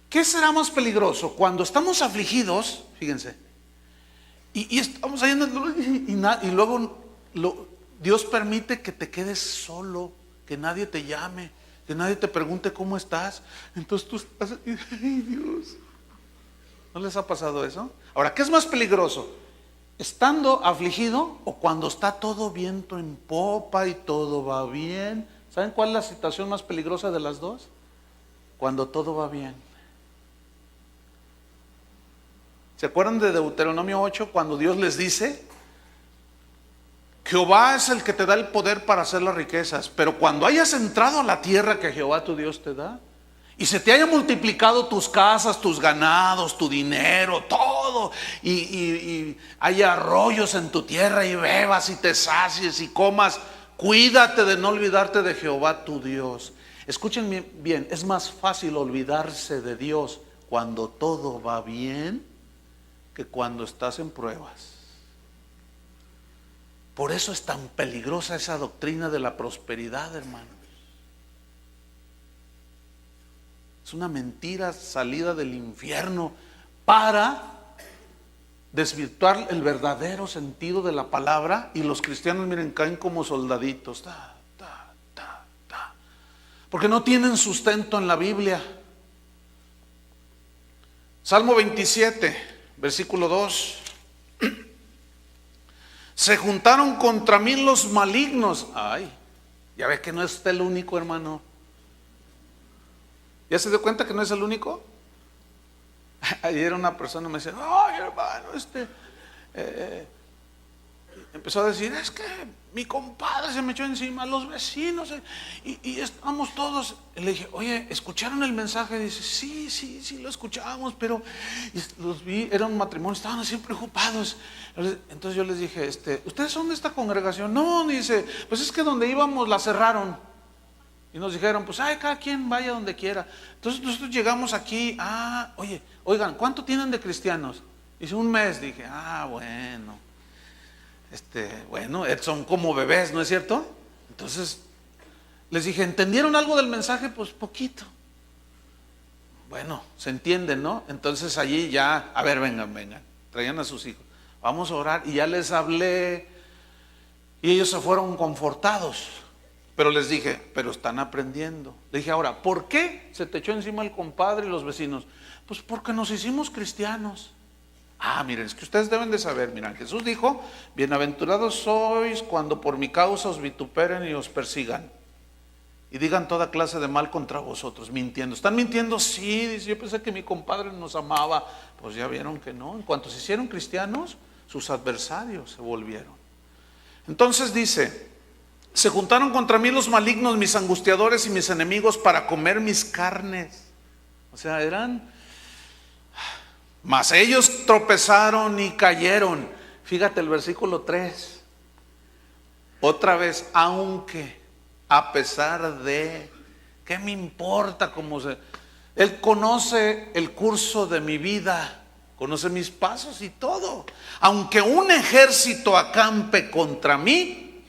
¿Qué será más peligroso? Cuando estamos afligidos, fíjense, y estamos ahí en el dolor y luego Dios permite que te quedes solo, que nadie te llame, que nadie te pregunte cómo estás. Entonces tú estás, ay Dios, ¿no les ha pasado eso? Ahora, ¿qué es más peligroso? ¿Estando afligido o cuando está todo viento en popa y todo va bien? ¿Saben cuál es la situación más peligrosa de las dos? Cuando todo va bien. ¿Se acuerdan de Deuteronomio 8 cuando Dios les dice: Jehová es el que te da el poder para hacer las riquezas, pero cuando hayas entrado a la tierra que Jehová tu Dios te da, y se te haya multiplicado tus casas, tus ganados, tu dinero, todo, y haya arroyos en tu tierra y bebas y te sacies y comas, cuídate de no olvidarte de Jehová tu Dios. Escuchen bien, es más fácil olvidarse de Dios cuando todo va bien que cuando estás en pruebas. Por eso es tan peligrosa esa doctrina de la prosperidad, hermanos. Es una mentira salida del infierno para desvirtuar el verdadero sentido de la palabra. Y los cristianos, miren, caen como soldaditos, porque no tienen sustento en la Biblia. Salmo 27, versículo 2. Se juntaron contra mí los malignos. Ay, ya ve que no es el único, hermano. ¿Ya se dio cuenta que no es el único? Ayer una persona me decía, ay, hermano, empezó a decir, es que mi compadre se me echó encima, los vecinos, y estamos todos. Y le dije, oye, ¿escucharon el mensaje? Dice, sí, lo escuchamos, pero los vi, era un matrimonio, estaban así preocupados. Entonces yo les dije, ¿ustedes son de esta congregación? No, dice, pues es que donde íbamos la cerraron. Y nos dijeron, pues, cada quien vaya donde quiera. Entonces nosotros llegamos aquí, oye, oigan, ¿cuánto tienen de cristianos? Dice, un mes. Dije, bueno. Bueno, son como bebés, ¿no es cierto? Entonces les dije, ¿entendieron algo del mensaje? Pues poquito. Bueno, se entiende, ¿no? Entonces allí ya, a ver, vengan, traían a sus hijos, vamos a orar. Y ya les hablé y ellos se fueron confortados. Pero les dije, pero están aprendiendo. Le dije, ahora, ¿por qué se te echó encima el compadre y los vecinos? Pues porque nos hicimos cristianos. Miren, es que ustedes deben de saber, miren, Jesús dijo, bienaventurados sois cuando por mi causa os vituperen y os persigan y digan toda clase de mal contra vosotros, mintiendo. ¿Están mintiendo? Sí, dice, yo pensé que mi compadre nos amaba. Pues ya vieron que no. En cuanto se hicieron cristianos, sus adversarios se volvieron. Entonces dice, se juntaron contra mí los malignos, mis angustiadores y mis enemigos para comer mis carnes. O sea, mas ellos tropezaron y cayeron. Fíjate el versículo 3. Otra vez, aunque, a pesar de, ¿qué me importa cómo Él conoce el curso de mi vida, conoce mis pasos y todo. Aunque un ejército acampe contra mí.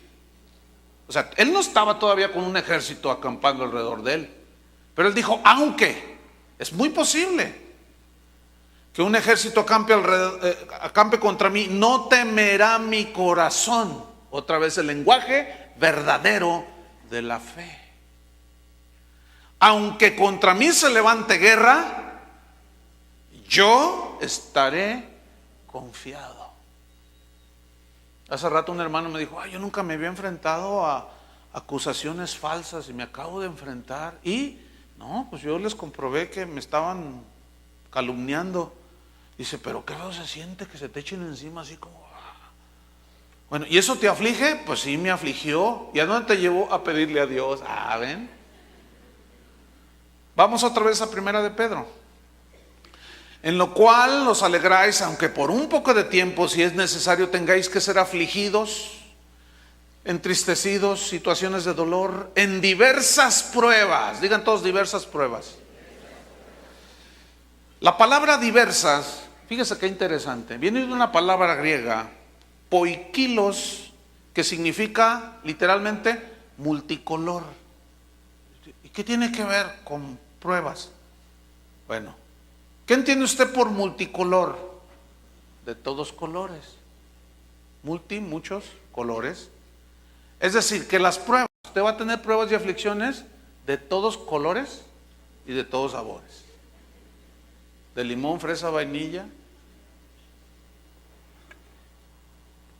O sea, él no estaba todavía con un ejército acampando alrededor de él. Pero él dijo, aunque, es muy posible que un ejército acampe contra mí, no temerá mi corazón. Otra vez el lenguaje verdadero de la fe. Aunque contra mí se levante guerra, yo estaré confiado. Hace rato un hermano me dijo, yo nunca me había enfrentado a acusaciones falsas y me acabo de enfrentar. Y no, pues yo les comprobé que me estaban calumniando. Dice, pero qué feo se siente que se te echen encima así como. Bueno, ¿y eso te aflige? Pues sí, me afligió. ¿Y a dónde te llevó? A pedirle a Dios. ¿Ven? Vamos otra vez a Primera de Pedro. En lo cual os alegráis, aunque por un poco de tiempo, si es necesario, tengáis que ser afligidos, entristecidos, situaciones de dolor, en diversas pruebas. Digan todos, diversas pruebas. La palabra diversas, fíjese qué interesante, viene de una palabra griega, poikilos, que significa literalmente multicolor. ¿Y qué tiene que ver con pruebas? Bueno, ¿qué entiende usted por multicolor? De todos colores. Muchos colores. Es decir, que las pruebas, usted va a tener pruebas y aflicciones de todos colores y de todos sabores. De limón, fresa, vainilla,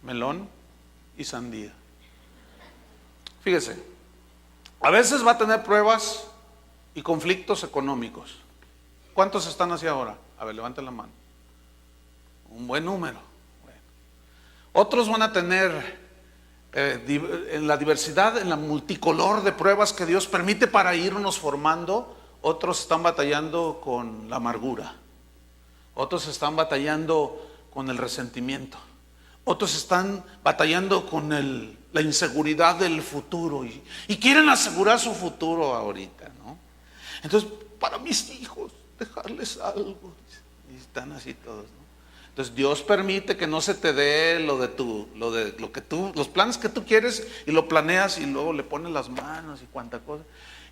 melón y sandía. Fíjese, a veces va a tener pruebas y conflictos económicos. ¿Cuántos están así ahora? A ver, levanten la mano. Un buen número. Bueno. Otros van a tener en la diversidad, en la multicolor de pruebas que Dios permite para irnos formando. Otros están batallando con la amargura. Otros están batallando con el resentimiento. Otros están batallando con la inseguridad del futuro y quieren asegurar su futuro ahorita, ¿no? Entonces, para mis hijos, dejarles algo. Y están así todos, ¿no? Entonces Dios permite que no se te dé los planes que tú quieres, y lo planeas y luego le pones las manos y cuánta cosa.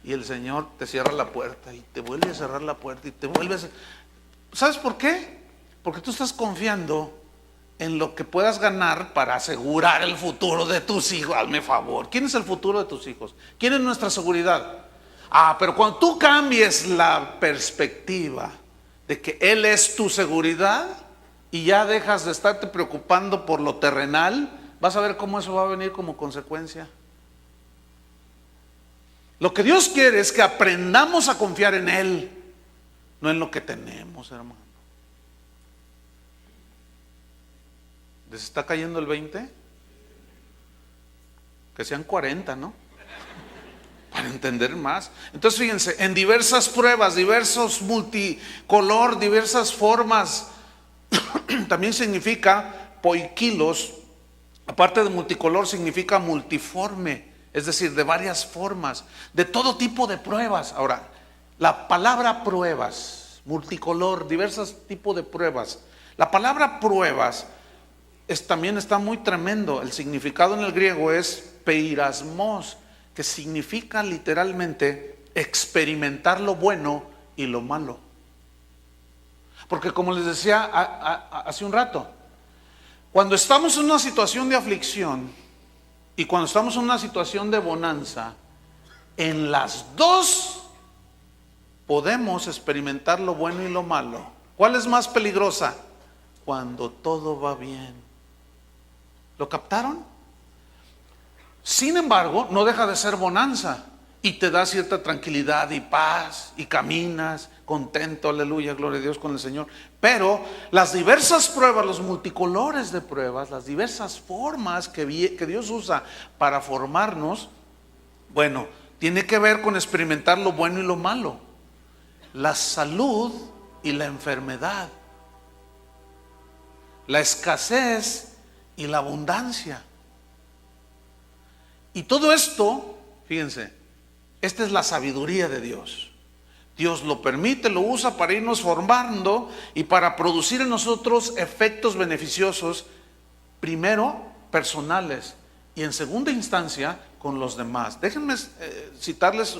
Y el Señor te cierra la puerta y te vuelve a cerrar la puerta y te vuelves. ¿Sabes por qué? Porque tú estás confiando en lo que puedas ganar para asegurar el futuro de tus hijos. Hazme favor. ¿Quién es el futuro de tus hijos? ¿Quién es nuestra seguridad? Pero cuando tú cambies la perspectiva de que Él es tu seguridad y ya dejas de estarte preocupando por lo terrenal, vas a ver cómo eso va a venir como consecuencia. Lo que Dios quiere es que aprendamos a confiar en Él, no en lo que tenemos, hermano. ¿Les está cayendo el 20? Que sean 40, ¿no? Para entender más. Entonces fíjense, en diversas pruebas, diversos multicolor, diversas formas, también significa poikilos. Aparte de multicolor, significa multiforme, es decir, de varias formas, de todo tipo de pruebas. Ahora, la palabra pruebas, multicolor, diversos tipos de pruebas. La palabra pruebas también está muy tremendo. El significado en el griego es peirasmos, que significa literalmente experimentar lo bueno y lo malo. Porque como les decía hace un rato, cuando estamos en una situación de aflicción y cuando estamos en una situación de bonanza, en las dos podemos experimentar lo bueno y lo malo. ¿Cuál es más peligrosa? Cuando todo va bien. ¿Lo captaron? Sin embargo, no deja de ser bonanza y te da cierta tranquilidad y paz y caminas contento, aleluya, gloria a Dios, con el Señor. Pero las diversas pruebas, los multicolores de pruebas, las diversas formas que Dios usa para formarnos, bueno, tiene que ver con experimentar lo bueno y lo malo, la salud y la enfermedad, la escasez y la abundancia. Y todo esto, fíjense, esta es la sabiduría de Dios. Dios lo permite, lo usa para irnos formando y para producir en nosotros efectos beneficiosos, primero personales y en segunda instancia con los demás. Déjenme citarles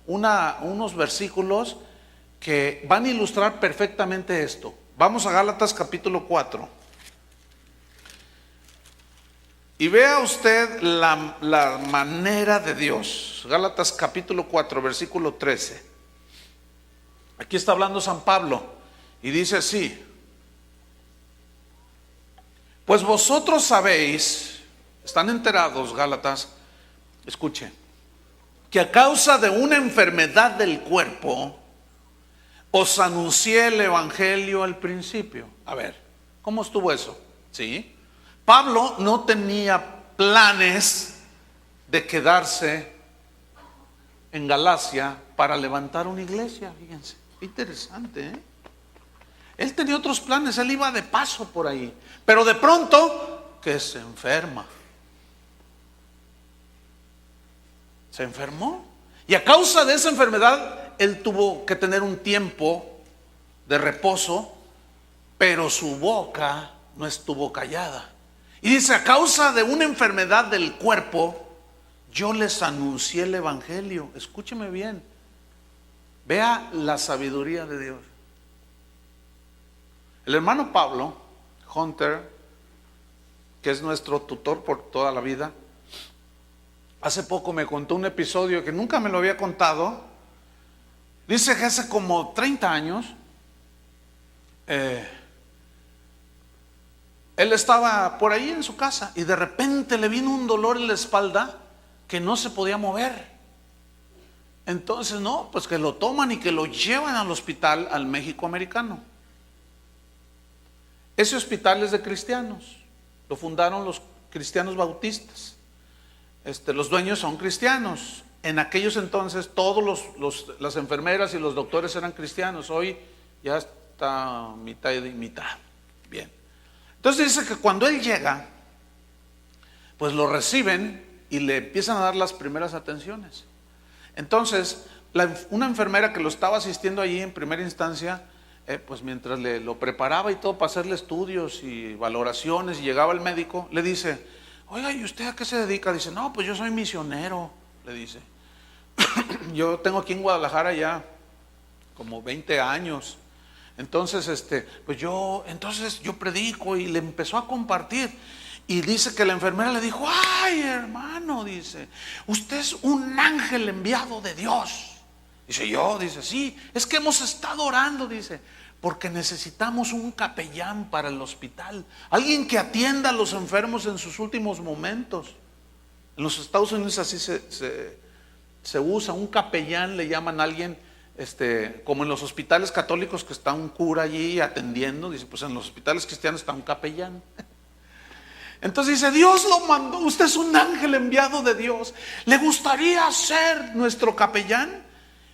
unos versículos que van a ilustrar perfectamente esto. Vamos a Gálatas capítulo 4. Y vea usted la manera de Dios. Gálatas capítulo 4, versículo 13. Aquí está hablando San Pablo y dice así: pues vosotros sabéis, están enterados, Gálatas, escuche, que a causa de una enfermedad del cuerpo os anuncié el evangelio al principio. A ver, ¿cómo estuvo eso? ¿Sí? Pablo no tenía planes de quedarse en Galacia para levantar una iglesia, fíjense, interesante, ¿eh? Él tenía otros planes, él iba de paso por ahí, pero de pronto que se enferma. Se enfermó y a causa de esa enfermedad él tuvo que tener un tiempo de reposo, pero su boca no estuvo callada. Y dice: a causa de una enfermedad del cuerpo, yo les anuncié el evangelio. Escúcheme bien, vea la sabiduría de Dios. El hermano Pablo Hunter, que es nuestro tutor por toda la vida, hace poco me contó un episodio que nunca me lo había contado. Dice que hace como 30 años él estaba por ahí en su casa y de repente le vino un dolor en la espalda que no se podía mover. Entonces no, pues que lo toman y que lo llevan al hospital, al México americano. Ese hospital es de cristianos, lo fundaron los cristianos bautistas. Los dueños son cristianos. En aquellos entonces todos las enfermeras y los doctores eran cristianos. Hoy ya está mitad y mitad. Bien. Entonces dice que cuando él llega, pues lo reciben y le empiezan a dar las primeras atenciones. Entonces una enfermera que lo estaba asistiendo allí en primera instancia pues mientras lo preparaba y todo para hacerle estudios y valoraciones, y llegaba el médico, le dice: oiga, ¿y usted a qué se dedica? Dice: no, pues yo soy misionero, le dice. Yo tengo aquí en Guadalajara ya como 20 años. Entonces, pues yo predico, y le empezó a compartir. Y dice que la enfermera le dijo: ay, hermano, dice, usted es un ángel enviado de Dios. Dice, sí, es que hemos estado orando, dice, porque necesitamos un capellán para el hospital, alguien que atienda a los enfermos en sus últimos momentos. En los Estados Unidos así se usa, un capellán le llaman a alguien, como en los hospitales católicos que está un cura allí atendiendo. Dice, pues en los hospitales cristianos está un capellán. Entonces dice: Dios lo mandó, usted es un ángel enviado de Dios, ¿le gustaría ser nuestro capellán?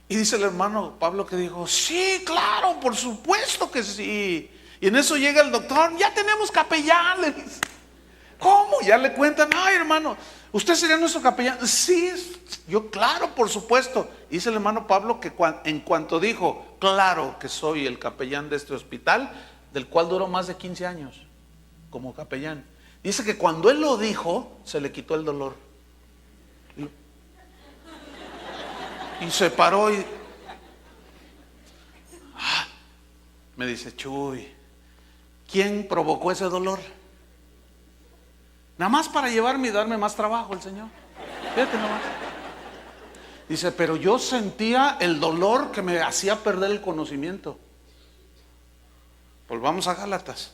Y dice el hermano Pablo que dijo: sí, claro, por supuesto que sí. Y en eso llega el doctor: ya tenemos capellán, le dice. ¿Cómo? Ya le cuentan: ay, hermano, ¿usted sería nuestro capellán? Sí, yo, claro, por supuesto. Y dice el hermano Pablo que en cuanto dijo: claro que soy el capellán de este hospital, del cual duró más de 15 años como capellán, dice que cuando él lo dijo, se le quitó el dolor. Y se paró y me dice: Chuy, ¿quién provocó ese dolor? Nada más para llevarme y darme más trabajo el Señor. Fíjate nomás. Dice: pero yo sentía el dolor que me hacía perder el conocimiento. Volvamos a Gálatas.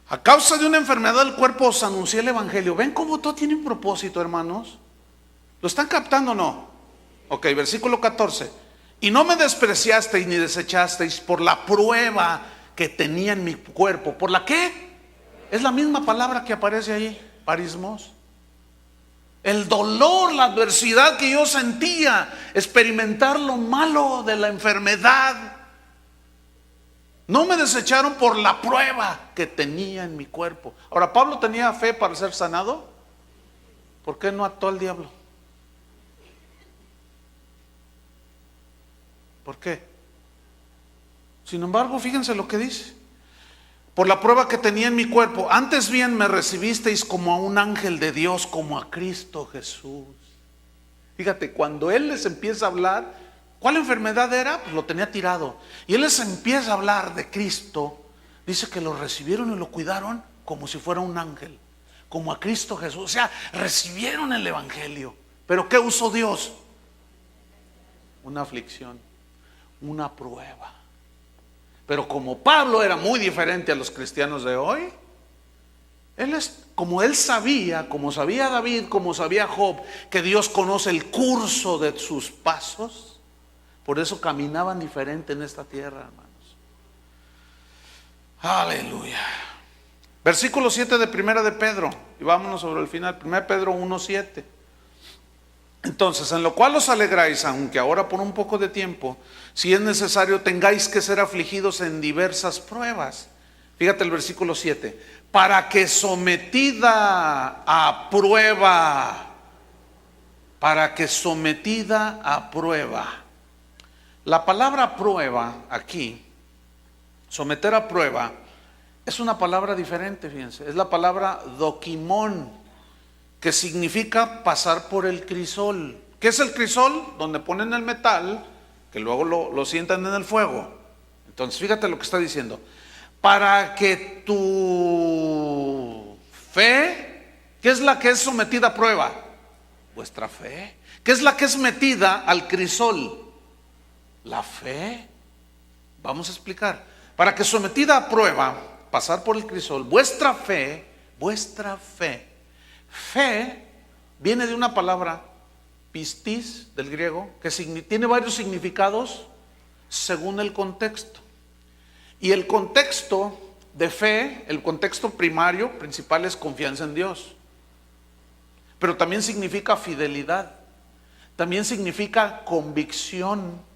A causa de una enfermedad del cuerpo os anuncié el evangelio. ¿Ven cómo todo tiene un propósito, hermanos? ¿Lo están captando o no? Ok, versículo 14. Y no me despreciasteis ni desechasteis por la prueba que tenía en mi cuerpo. ¿Por la qué? Es la misma palabra que aparece ahí, parismos. El dolor, la adversidad que yo sentía, experimentar lo malo de la enfermedad. No me desecharon por la prueba que tenía en mi cuerpo. Ahora, ¿Pablo tenía fe para ser sanado? ¿Por qué no ató al diablo? ¿Por qué? Sin embargo, fíjense lo que dice: por la prueba que tenía en mi cuerpo, antes bien me recibisteis como a un ángel de Dios, como a Cristo Jesús. Fíjate, cuando él les empieza a hablar, ¿cuál enfermedad era? Pues lo tenía tirado. Y él les empieza a hablar de Cristo. Dice que lo recibieron y lo cuidaron como si fuera un ángel, como a Cristo Jesús. O sea, recibieron el evangelio. ¿Pero qué usó Dios? Una aflicción, una prueba. Pero como Pablo era muy diferente a los cristianos de hoy, como él sabía, como sabía David, como sabía Job, que Dios conoce el curso de sus pasos, por eso caminaban diferente en esta tierra, hermanos. Aleluya. Versículo 7 de Primera de Pedro, y vámonos sobre el final. 1 Pedro 1:7. Entonces, en lo cual os alegráis, aunque ahora por un poco de tiempo, si es necesario, tengáis que ser afligidos en diversas pruebas. Fíjate el versículo 7. Para que sometida a prueba, La palabra prueba aquí, someter a prueba, es una palabra diferente, fíjense. Es la palabra dokimón, que significa pasar por el crisol. ¿Qué es el crisol? Donde ponen el metal, que luego lo sientan en el fuego. Entonces fíjate lo que está diciendo: para que tu fe, ¿qué es la que es sometida a prueba? Vuestra fe. ¿Qué es la que es metida al crisol? La fe. Vamos a explicar. Para que sometida a prueba, pasar por el crisol, vuestra fe. Fe viene de una palabra, pistis, del griego, que tiene varios significados según el contexto. Y el contexto de fe, el contexto principal es confianza en Dios. Pero también significa fidelidad. También significa convicción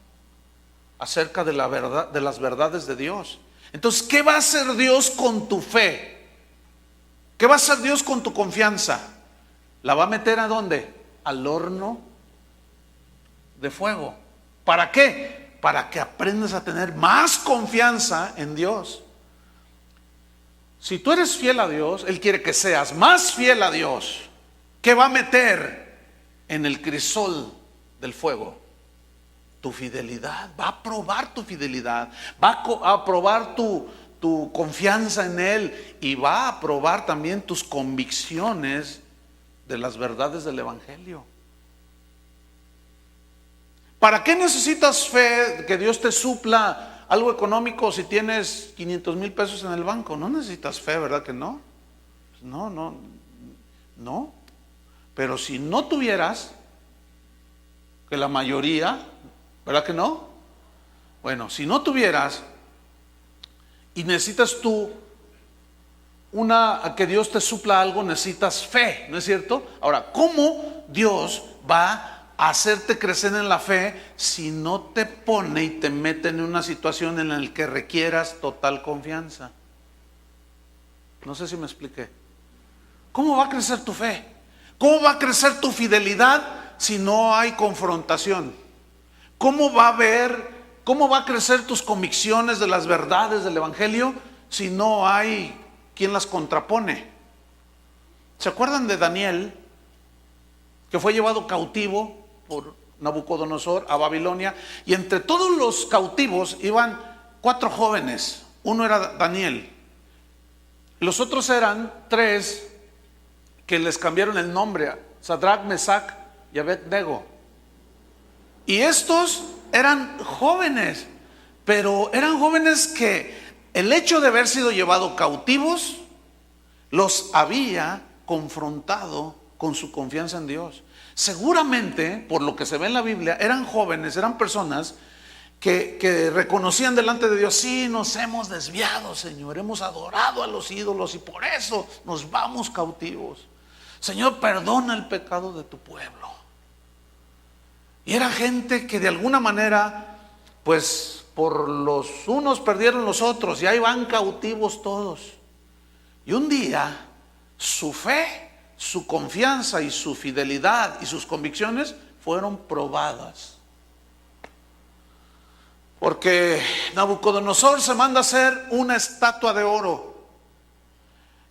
acerca de la verdad, de las verdades de Dios. Entonces, ¿qué va a hacer Dios con tu fe? ¿Qué va a hacer Dios con tu confianza? ¿La va a meter a dónde? Al horno de fuego. ¿Para qué? para que aprendas a tener más confianza en Dios. Si tú eres fiel a Dios, Él quiere que seas más fiel a Dios. ¿Qué va a meter en el crisol del fuego? Tu fidelidad. Va a probar tu fidelidad, va a probar tu confianza en Él, y va a probar también tus convicciones de las verdades del Evangelio. ¿Para qué necesitas fe, que Dios te supla algo económico si tienes 500,000 pesos en el banco? No necesitas fe, ¿verdad que no? No. Pero si no tuvieras, que la mayoría, ¿verdad que no? Bueno, si no tuvieras y necesitas tú que Dios te supla algo, necesitas fe, ¿no es cierto? Ahora, ¿cómo Dios va a hacerte crecer en la fe si no te pone y te mete en una situación en la que requieras total confianza? No sé si me expliqué. ¿Cómo va a crecer tu fe? ¿Cómo va a crecer tu fidelidad si no hay confrontación? ¿Cómo va a crecer tus convicciones de las verdades del Evangelio si no hay quien las contrapone? ¿Se acuerdan de Daniel, que fue llevado cautivo por Nabucodonosor a Babilonia? Y entre todos los cautivos iban 4 jóvenes. Uno era Daniel. Los otros eran 3 que les cambiaron el nombre: Sadrach, Mesach y Abednego. Y estos eran jóvenes, pero eran jóvenes que el hecho de haber sido llevados cautivos los había confrontado con su confianza en Dios. Seguramente, por lo que se ve en la Biblia, eran jóvenes, eran personas que reconocían delante de Dios: sí, nos hemos desviado, Señor, hemos adorado a los ídolos y por eso nos vamos cautivos. Señor, perdona el pecado de tu pueblo. Y era gente que de alguna manera, pues por los unos perdieron los otros, y ahí van cautivos todos. Y un día su fe, su confianza y su fidelidad y sus convicciones fueron probadas. Porque Nabucodonosor se manda a hacer una estatua de oro.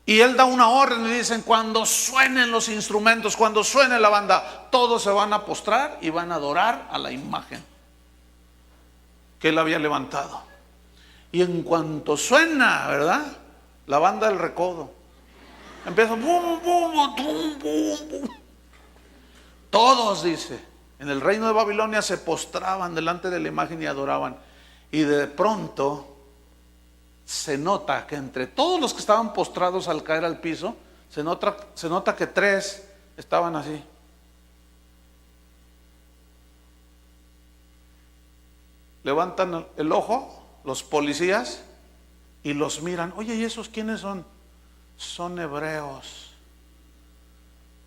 Y él da una orden y dicen: cuando suenen los instrumentos, cuando suene la banda, todos se van a postrar y van a adorar a la imagen que él había levantado. Y en cuanto suena, ¿verdad?, la banda del recodo, empieza bum, bum, bum, bum, bum. Todos, dice, en el reino de Babilonia se postraban delante de la imagen y adoraban. Y de pronto se nota que entre todos los que estaban postrados al caer al piso, se nota que 3 estaban así. Levantan el ojo los policías y los miran. Oye, ¿y esos quiénes son? Son hebreos.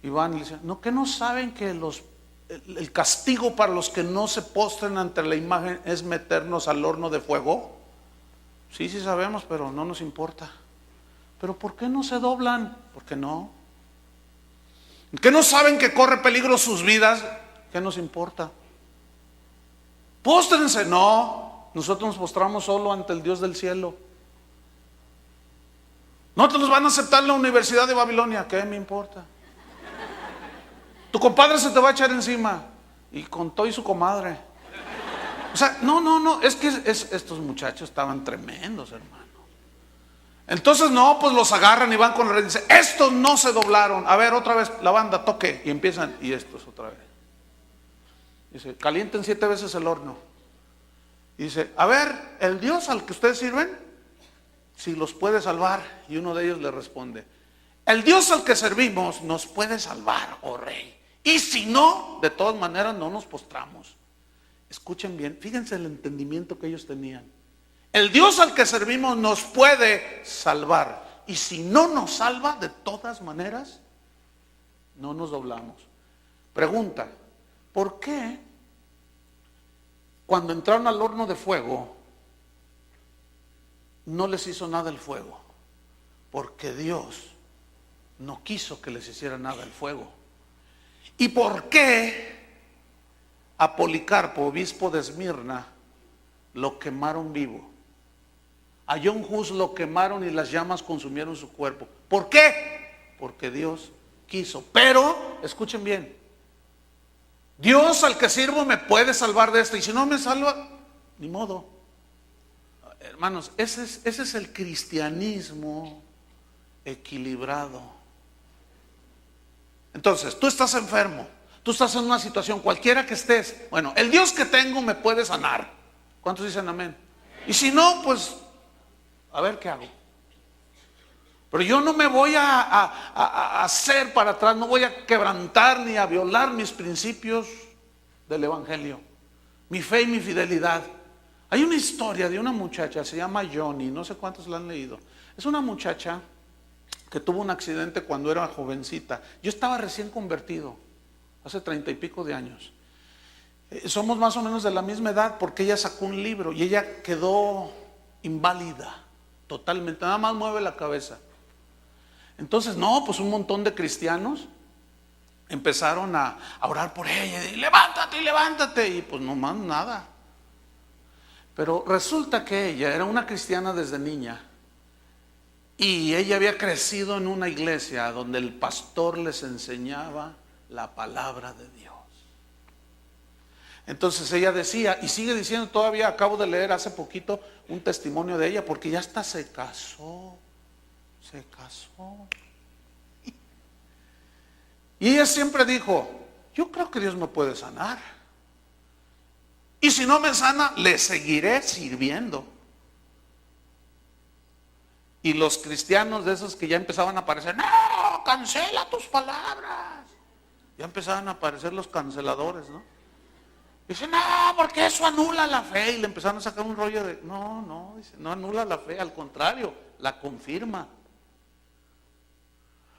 Y van y dicen: ¿no que no saben que el castigo para los que no se postren ante la imagen es meternos al horno de fuego? Sí sabemos, pero no nos importa. ¿Pero por qué no se doblan? ¿Por qué no? ¿Que no saben que corre peligro sus vidas? ¿Qué nos importa? Póstrense. No, nosotros nos postramos solo ante el Dios del cielo. No te los van a aceptar en la Universidad de Babilonia. ¿Qué me importa? Tu compadre se te va a echar encima, y con todo y su comadre. O sea, no, es que estos muchachos estaban tremendos, hermano. Entonces, no, pues los agarran y van con la red y dicen: estos no se doblaron. A ver, otra vez, la banda, toque. Y empiezan, y estos otra vez. Dice: calienten 7 veces el horno. Y dice: a ver, el Dios al que ustedes sirven, si los puede salvar. Y uno de ellos le responde: el Dios al que servimos nos puede salvar, oh rey. Y si no, de todas maneras no nos postramos. Escuchen bien, fíjense el entendimiento que ellos tenían. El Dios al que servimos nos puede salvar, y si no nos salva, de todas maneras no nos doblamos. Pregunta: ¿por qué cuando entraron al horno de fuego no les hizo nada el fuego? Porque Dios no quiso que les hiciera nada el fuego. ¿Y por qué a Policarpo, obispo de Esmirna, lo quemaron vivo. A John Hus lo quemaron y las llamas consumieron su cuerpo. ¿Por qué? Porque Dios quiso. Pero, escuchen bien, Dios al que sirvo me puede salvar de esto, y si no me salva, ni modo. Hermanos, ese es el cristianismo equilibrado. Entonces, tú estás enfermo, tú estás en una situación, cualquiera que estés, bueno, el Dios que tengo me puede sanar. ¿Cuántos dicen amén? Y si no, pues, a ver qué hago. Pero yo no me voy a hacer para atrás, no voy a quebrantar ni a violar mis principios del Evangelio, mi fe y mi fidelidad. Hay una historia de una muchacha, se llama Johnny, no sé cuántos la han leído. Es una muchacha que tuvo un accidente cuando era jovencita. Yo estaba recién convertido, hace 30 y pico de años. Somos más o menos de la misma edad, porque ella sacó un libro y ella quedó inválida totalmente, nada más mueve la cabeza. Entonces, no, pues un montón de cristianos empezaron a orar por ella, y levántate, levántate, y pues no más nada. Pero resulta que ella era una cristiana desde niña, y ella había crecido en una iglesia donde el pastor les enseñaba la palabra de Dios. Entonces ella decía, y sigue diciendo todavía, acabo de leer hace poquito un testimonio de ella, porque ya hasta se casó. Y ella siempre dijo, yo creo que Dios me puede sanar, y si no me sana, le seguiré sirviendo. Y los cristianos de esos que ya empezaban a aparecer, no, cancela tus palabras. Ya empezaban a aparecer los canceladores, ¿no? Dice, no, porque eso anula la fe. Y le empezaron a sacar un rollo de, no, dice, no anula la fe, al contrario, la confirma.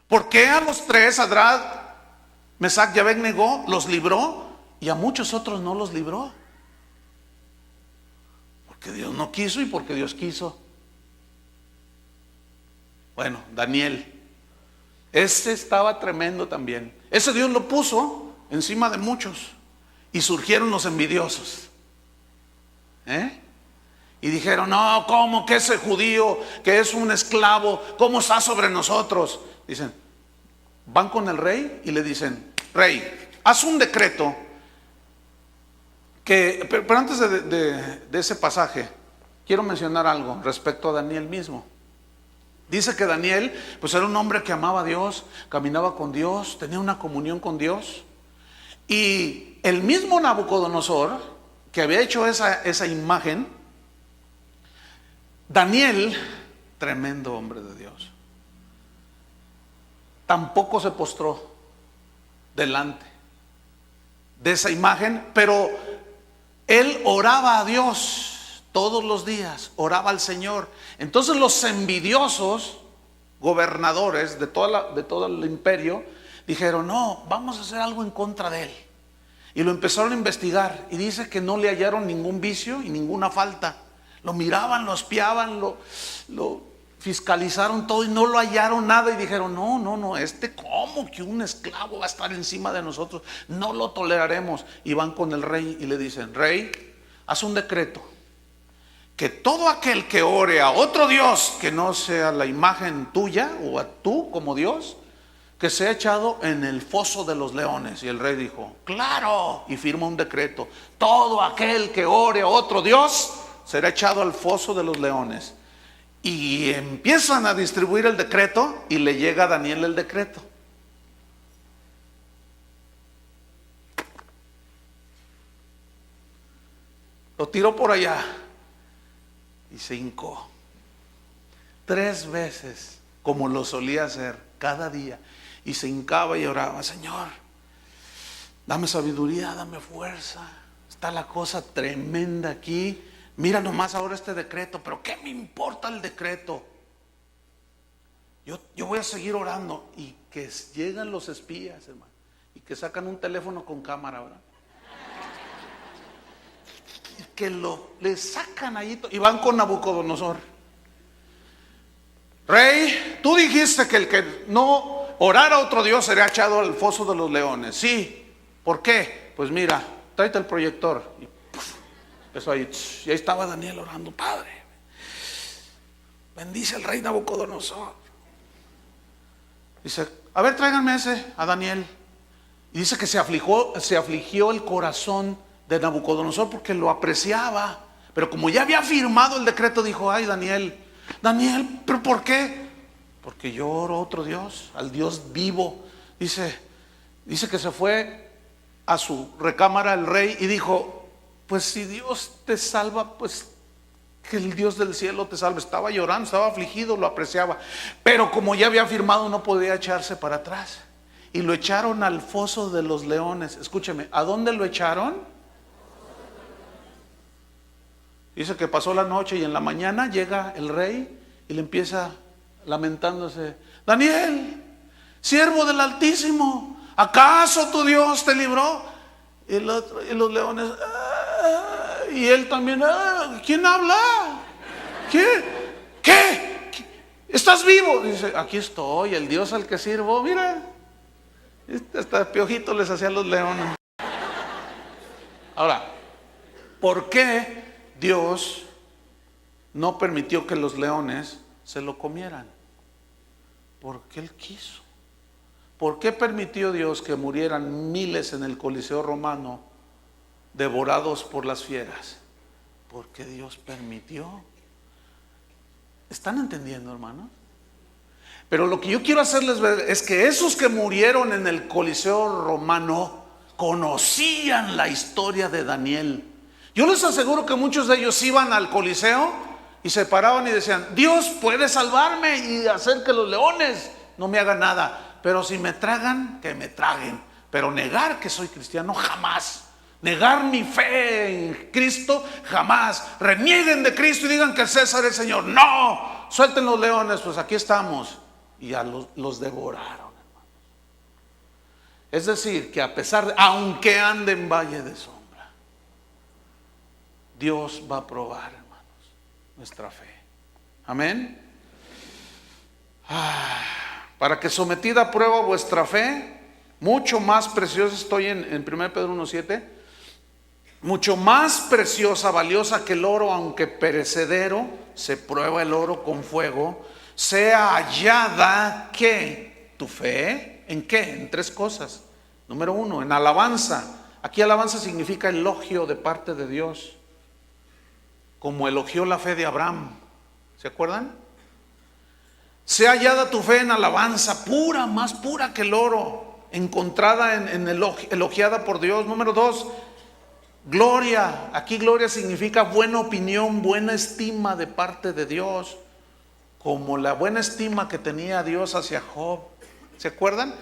¿Por qué a los tres, Sadrach, Mesach y Abednego, los libró y a muchos otros no los libró? Porque Dios no quiso y porque Dios quiso. Bueno, Daniel, ese estaba tremendo también. Ese Dios lo puso encima de muchos y surgieron los envidiosos. Y dijeron, no, ¿cómo que ese judío que es un esclavo, cómo está sobre nosotros? Dicen, van con el rey y le dicen, rey, haz un decreto que, pero antes de ese pasaje, quiero mencionar algo respecto a Daniel mismo. Dice que Daniel, pues era un hombre que amaba a Dios, caminaba con Dios, tenía una comunión con Dios. Y el mismo Nabucodonosor, que había hecho esa imagen, Daniel, tremendo hombre de Dios, tampoco se postró delante de esa imagen, pero él oraba a Dios todos los días, oraba al Señor. Entonces los envidiosos gobernadores de todo el imperio dijeron, no, vamos a hacer algo en contra de él. Y lo empezaron a investigar, y dice que no le hallaron ningún vicio y ninguna falta. Lo miraban, lo espiaban, lo fiscalizaron todo y no lo hallaron nada. Y dijeron, no, ¿cómo que un esclavo va a estar encima de nosotros? No lo toleraremos. Y van con el rey y le dicen, rey, haz un decreto que todo aquel que ore a otro Dios que no sea la imagen tuya o a tú como Dios, que sea echado en el foso de los leones. Y el rey dijo, claro, y firma un decreto, todo aquel que ore a otro Dios será echado al foso de los leones. Y empiezan a distribuir el decreto, y le llega a Daniel el decreto. Lo tiró por allá y se hincó 3 veces, como lo solía hacer cada día, y se hincaba y oraba, Señor, dame sabiduría, dame fuerza, está la cosa tremenda aquí, mira nomás ahora este decreto, pero ¿qué me importa el decreto? Yo voy a seguir orando. Y que llegan los espías, hermano, y que sacan un teléfono con cámara, ¿verdad? Que le sacan ahí y van con Nabucodonosor. Rey, tú dijiste que el que no orara a otro Dios sería echado al foso de los leones. Sí, ¿por qué? Pues mira, tráete el proyector. Y Eso ahí, y ahí estaba Daniel orando: Padre, bendice al rey Nabucodonosor. Dice: a ver, tráiganme a Daniel. Y dice que se afligió el corazón de Nabucodonosor porque lo apreciaba. Pero como ya había firmado el decreto, dijo: ay, Daniel, ¿pero por qué? Porque yo oro a otro Dios, al Dios vivo. Dice que se fue a su recámara el rey y dijo: pues si Dios te salva, pues que el Dios del cielo te salve. Estaba llorando, estaba afligido, lo apreciaba. Pero como ya había firmado, no podía echarse para atrás. Y lo echaron al foso de los leones. Escúcheme, ¿a dónde lo echaron? Dice que pasó la noche y en la mañana llega el rey y le empieza lamentándose: Daniel, siervo del Altísimo, ¿acaso tu Dios te libró? Y los leones, y él también, ¿quién habla? ¿Qué? ¿Estás vivo? Dice: aquí estoy, el Dios al que sirvo, mira. Hasta piojito les hacía a los leones. Ahora, ¿por qué Dios no permitió que los leones se lo comieran? Porque Él quiso. ¿Por qué permitió Dios que murieran miles en el Coliseo romano devorados por las fieras? Porque Dios permitió. ¿Están entendiendo, hermanos? Pero lo que yo quiero hacerles ver es que esos que murieron en el Coliseo romano conocían la historia de Daniel. Yo les aseguro que muchos de ellos iban al Coliseo y se paraban y decían: Dios puede salvarme y hacer que los leones no me hagan nada, pero si me tragan, que me traguen. Pero negar que soy cristiano, jamás. Negar mi fe en Cristo, jamás. Renieguen de Cristo y digan que César es Señor. No, suelten los leones, pues aquí estamos. Y ya los devoraron, hermanos. Es decir, que a pesar de, aunque ande en valle de sombra, Dios va a probar, hermanos, nuestra fe. Amén. Para que sometida a prueba vuestra fe, mucho más preciosa, estoy en 1 Pedro 1:7, mucho más preciosa, valiosa que el oro, aunque perecedero, se prueba el oro con fuego, sea hallada, ¿qué? Tu fe, ¿en qué? En tres cosas. Número uno, en alabanza. Aquí alabanza significa elogio de parte de Dios, como elogió la fe de Abraham. ¿Se acuerdan? Sea hallada tu fe en alabanza, pura, más pura que el oro, encontrada elogiada por Dios. Número dos, gloria. Aquí gloria significa buena opinión, buena estima de parte de Dios, como la buena estima que tenía Dios hacia Job. ¿Se acuerdan?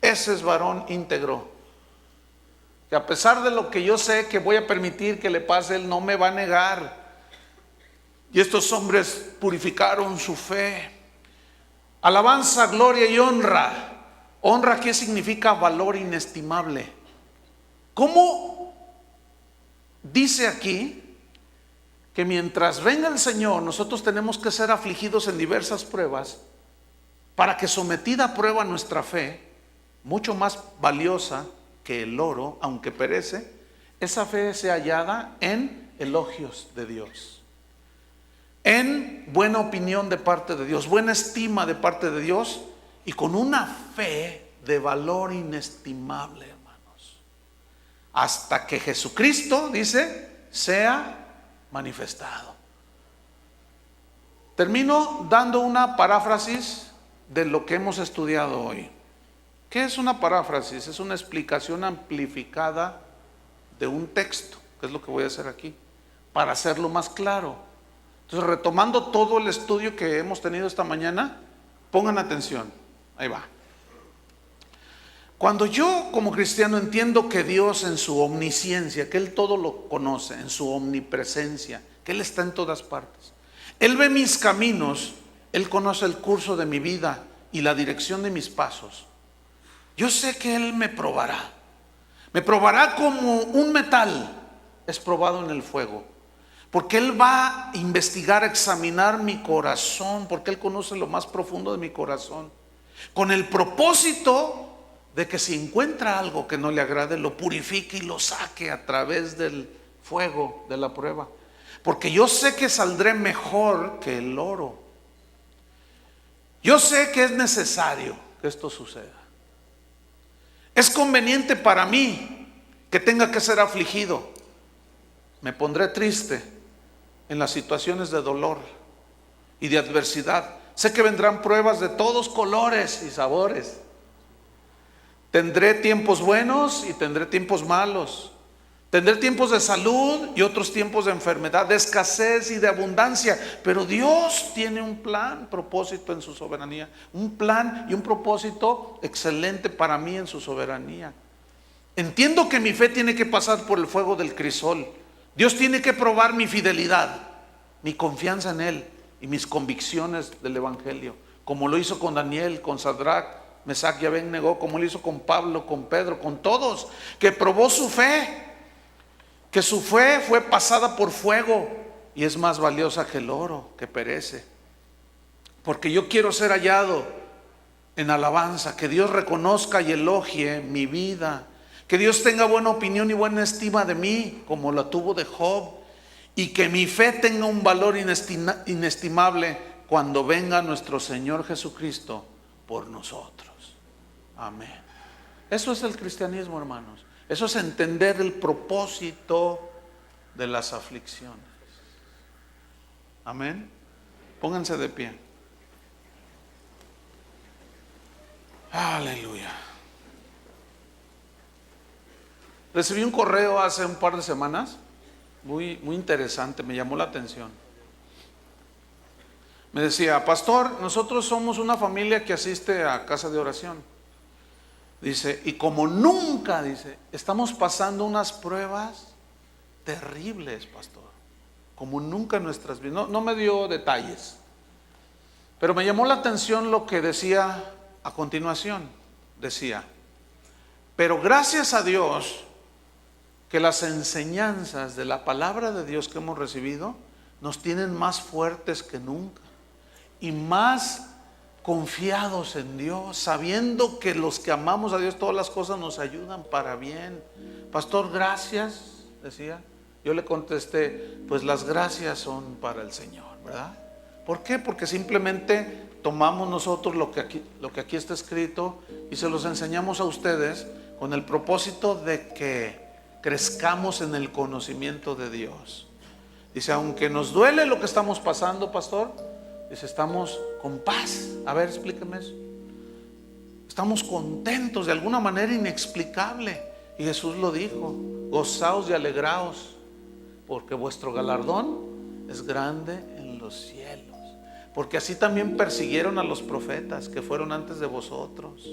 Ese es varón íntegro, que a pesar de lo que yo sé que voy a permitir que le pase, él no me va a negar. Y estos hombres purificaron su fe. Alabanza, gloria y honra. Honra, ¿qué significa? Valor inestimable. ¿Cómo dice aquí que mientras venga el Señor, nosotros tenemos que ser afligidos en diversas pruebas, para que sometida a prueba nuestra fe, mucho más valiosa que el oro, aunque perece, esa fe sea hallada en elogios de Dios, en buena opinión de parte de Dios, buena estima de parte de Dios, y con una fe de valor inestimable, hermanos, hasta que Jesucristo, dice, sea manifestado. Termino dando una paráfrasis de lo que hemos estudiado hoy. ¿Qué es una paráfrasis? Es una explicación amplificada de un texto, que es lo que voy a hacer aquí, para hacerlo más claro. Entonces, retomando todo el estudio que hemos tenido esta mañana, pongan atención, ahí va. Cuando yo como cristiano entiendo que Dios en su omnisciencia, que Él todo lo conoce, en su omnipresencia, que Él está en todas partes, Él ve mis caminos, Él conoce el curso de mi vida y la dirección de mis pasos, yo sé que Él me probará como un metal es probado en el fuego, porque Él va a investigar, a examinar mi corazón, porque Él conoce lo más profundo de mi corazón, con el propósito de que si encuentra algo que no le agrade, lo purifique y lo saque a través del fuego de la prueba, porque yo sé que saldré mejor que el oro. Yo sé que es necesario que esto suceda. Es conveniente para mí que tenga que ser afligido. Me pondré triste en las situaciones de dolor y de adversidad. Sé que vendrán pruebas de todos colores y sabores. Tendré tiempos buenos y tendré tiempos malos. Tendré tiempos de salud y otros tiempos de enfermedad, de escasez y de abundancia. Pero Dios tiene un plan, propósito en su soberanía. Un plan y un propósito excelente para mí en su soberanía. Entiendo que mi fe tiene que pasar por el fuego del crisol. Dios tiene que probar mi fidelidad, mi confianza en Él y mis convicciones del Evangelio. Como lo hizo con Daniel, con Sadrach, Mesach y Abed-Negó, como lo hizo con Pablo, con Pedro, con todos, que probó su fe. Que su fe fue pasada por fuego y es más valiosa que el oro que perece. Porque yo quiero ser hallado en alabanza, que Dios reconozca y elogie mi vida, que Dios tenga buena opinión y buena estima de mí, como la tuvo de Job, y que mi fe tenga un valor inestimable cuando venga nuestro Señor Jesucristo por nosotros. Amén. Eso es el cristianismo, hermanos. Eso es entender el propósito de las aflicciones. Amén. Pónganse de pie. Aleluya. Recibí un correo hace un par de semanas, muy interesante, me llamó la atención. Me decía: pastor, nosotros somos una familia que asiste a casa de oración. Dice, y como nunca, dice, estamos pasando unas pruebas terribles, pastor, como nunca en nuestras vidas. No me dio detalles, pero me llamó la atención lo que decía a continuación. Decía: pero gracias a Dios que las enseñanzas de la palabra de Dios que hemos recibido nos tienen más fuertes que nunca y más confiados en Dios, sabiendo que los que amamos a Dios todas las cosas nos ayudan para bien. Pastor, gracias, decía. Yo le contesté: pues las gracias son para el Señor, ¿verdad? ¿Por qué? Porque simplemente tomamos nosotros lo que aquí está escrito y se los enseñamos a ustedes con el propósito de que crezcamos en el conocimiento de Dios. Dice: aunque nos duele lo que estamos pasando, pastor, dice, estamos con paz. A ver, explíqueme eso. Estamos contentos de alguna manera inexplicable. Y Jesús lo dijo: gozaos y alegraos, porque vuestro galardón es grande en los cielos. Porque así también persiguieron a los profetas que fueron antes de vosotros.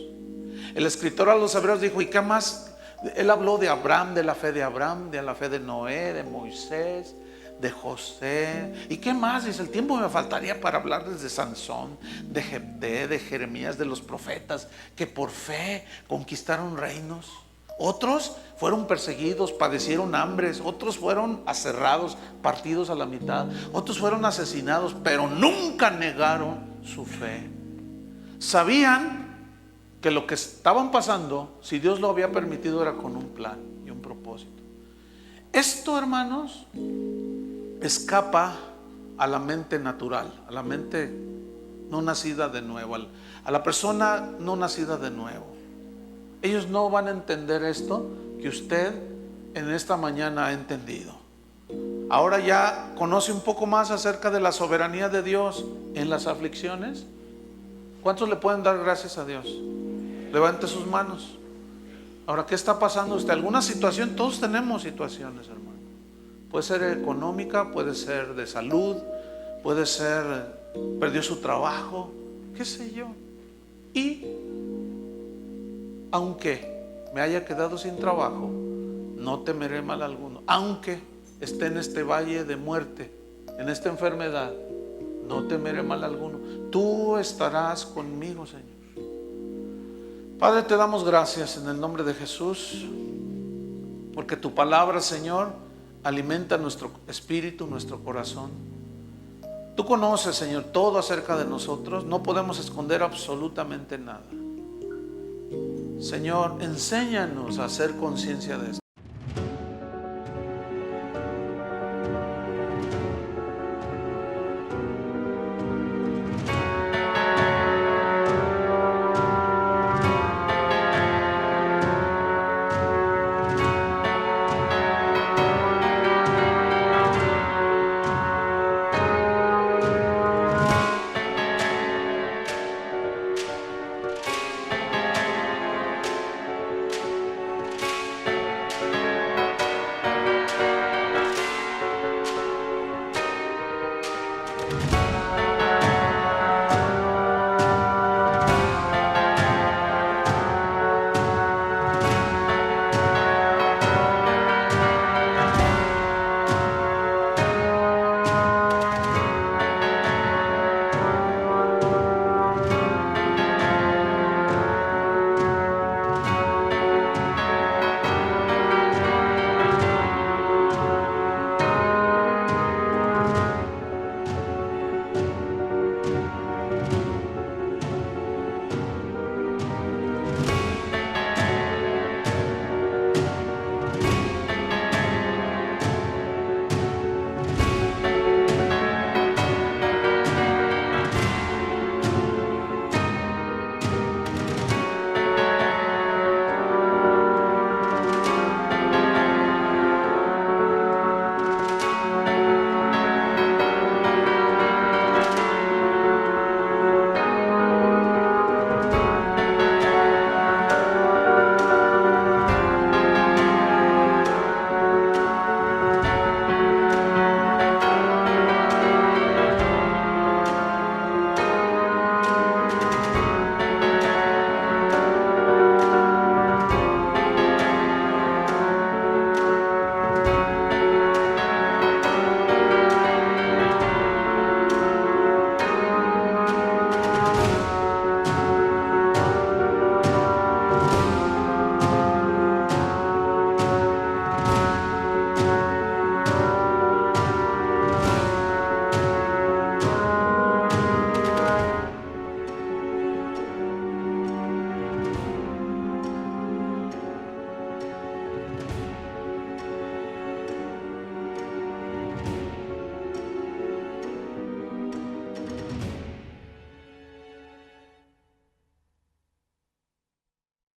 El escritor a los Hebreos dijo: ¿y qué más? Él habló de Abraham, de la fe de Abraham, de la fe de Noé, de Moisés, de José. ¿Y qué más? Dice: el tiempo me faltaría para hablarles de Sansón, de Jefté, de Jeremías, de los profetas que por fe conquistaron reinos. Otros fueron perseguidos, padecieron hambres. Otros fueron aserrados, partidos a la mitad. Otros fueron asesinados, pero nunca negaron su fe. Sabían que lo que estaban pasando, si Dios lo había permitido, era con un plan y un propósito. Esto, hermanos, escapa a la mente natural, a la mente no nacida de nuevo, a la persona no nacida de nuevo. Ellos no van a entender esto que usted en esta mañana ha entendido. Ahora ya conoce un poco más acerca de la soberanía de Dios en las aflicciones. ¿Cuántos le pueden dar gracias a Dios? Levante sus manos. Ahora, ¿qué está pasando usted? ¿Alguna situación? Todos tenemos situaciones, hermano. Puede ser económica, puede ser de salud, puede ser perdió su trabajo, qué sé yo. Y aunque me haya quedado sin trabajo, no temeré mal alguno. Aunque esté en este valle de muerte, en esta enfermedad, no temeré mal alguno. Tú estarás conmigo, Señor. Padre, te damos gracias en el nombre de Jesús, porque tu palabra, Señor, alimenta nuestro espíritu, nuestro corazón. Tú conoces, Señor, todo acerca de nosotros. No podemos esconder absolutamente nada. Señor, enséñanos a hacer conciencia de esto.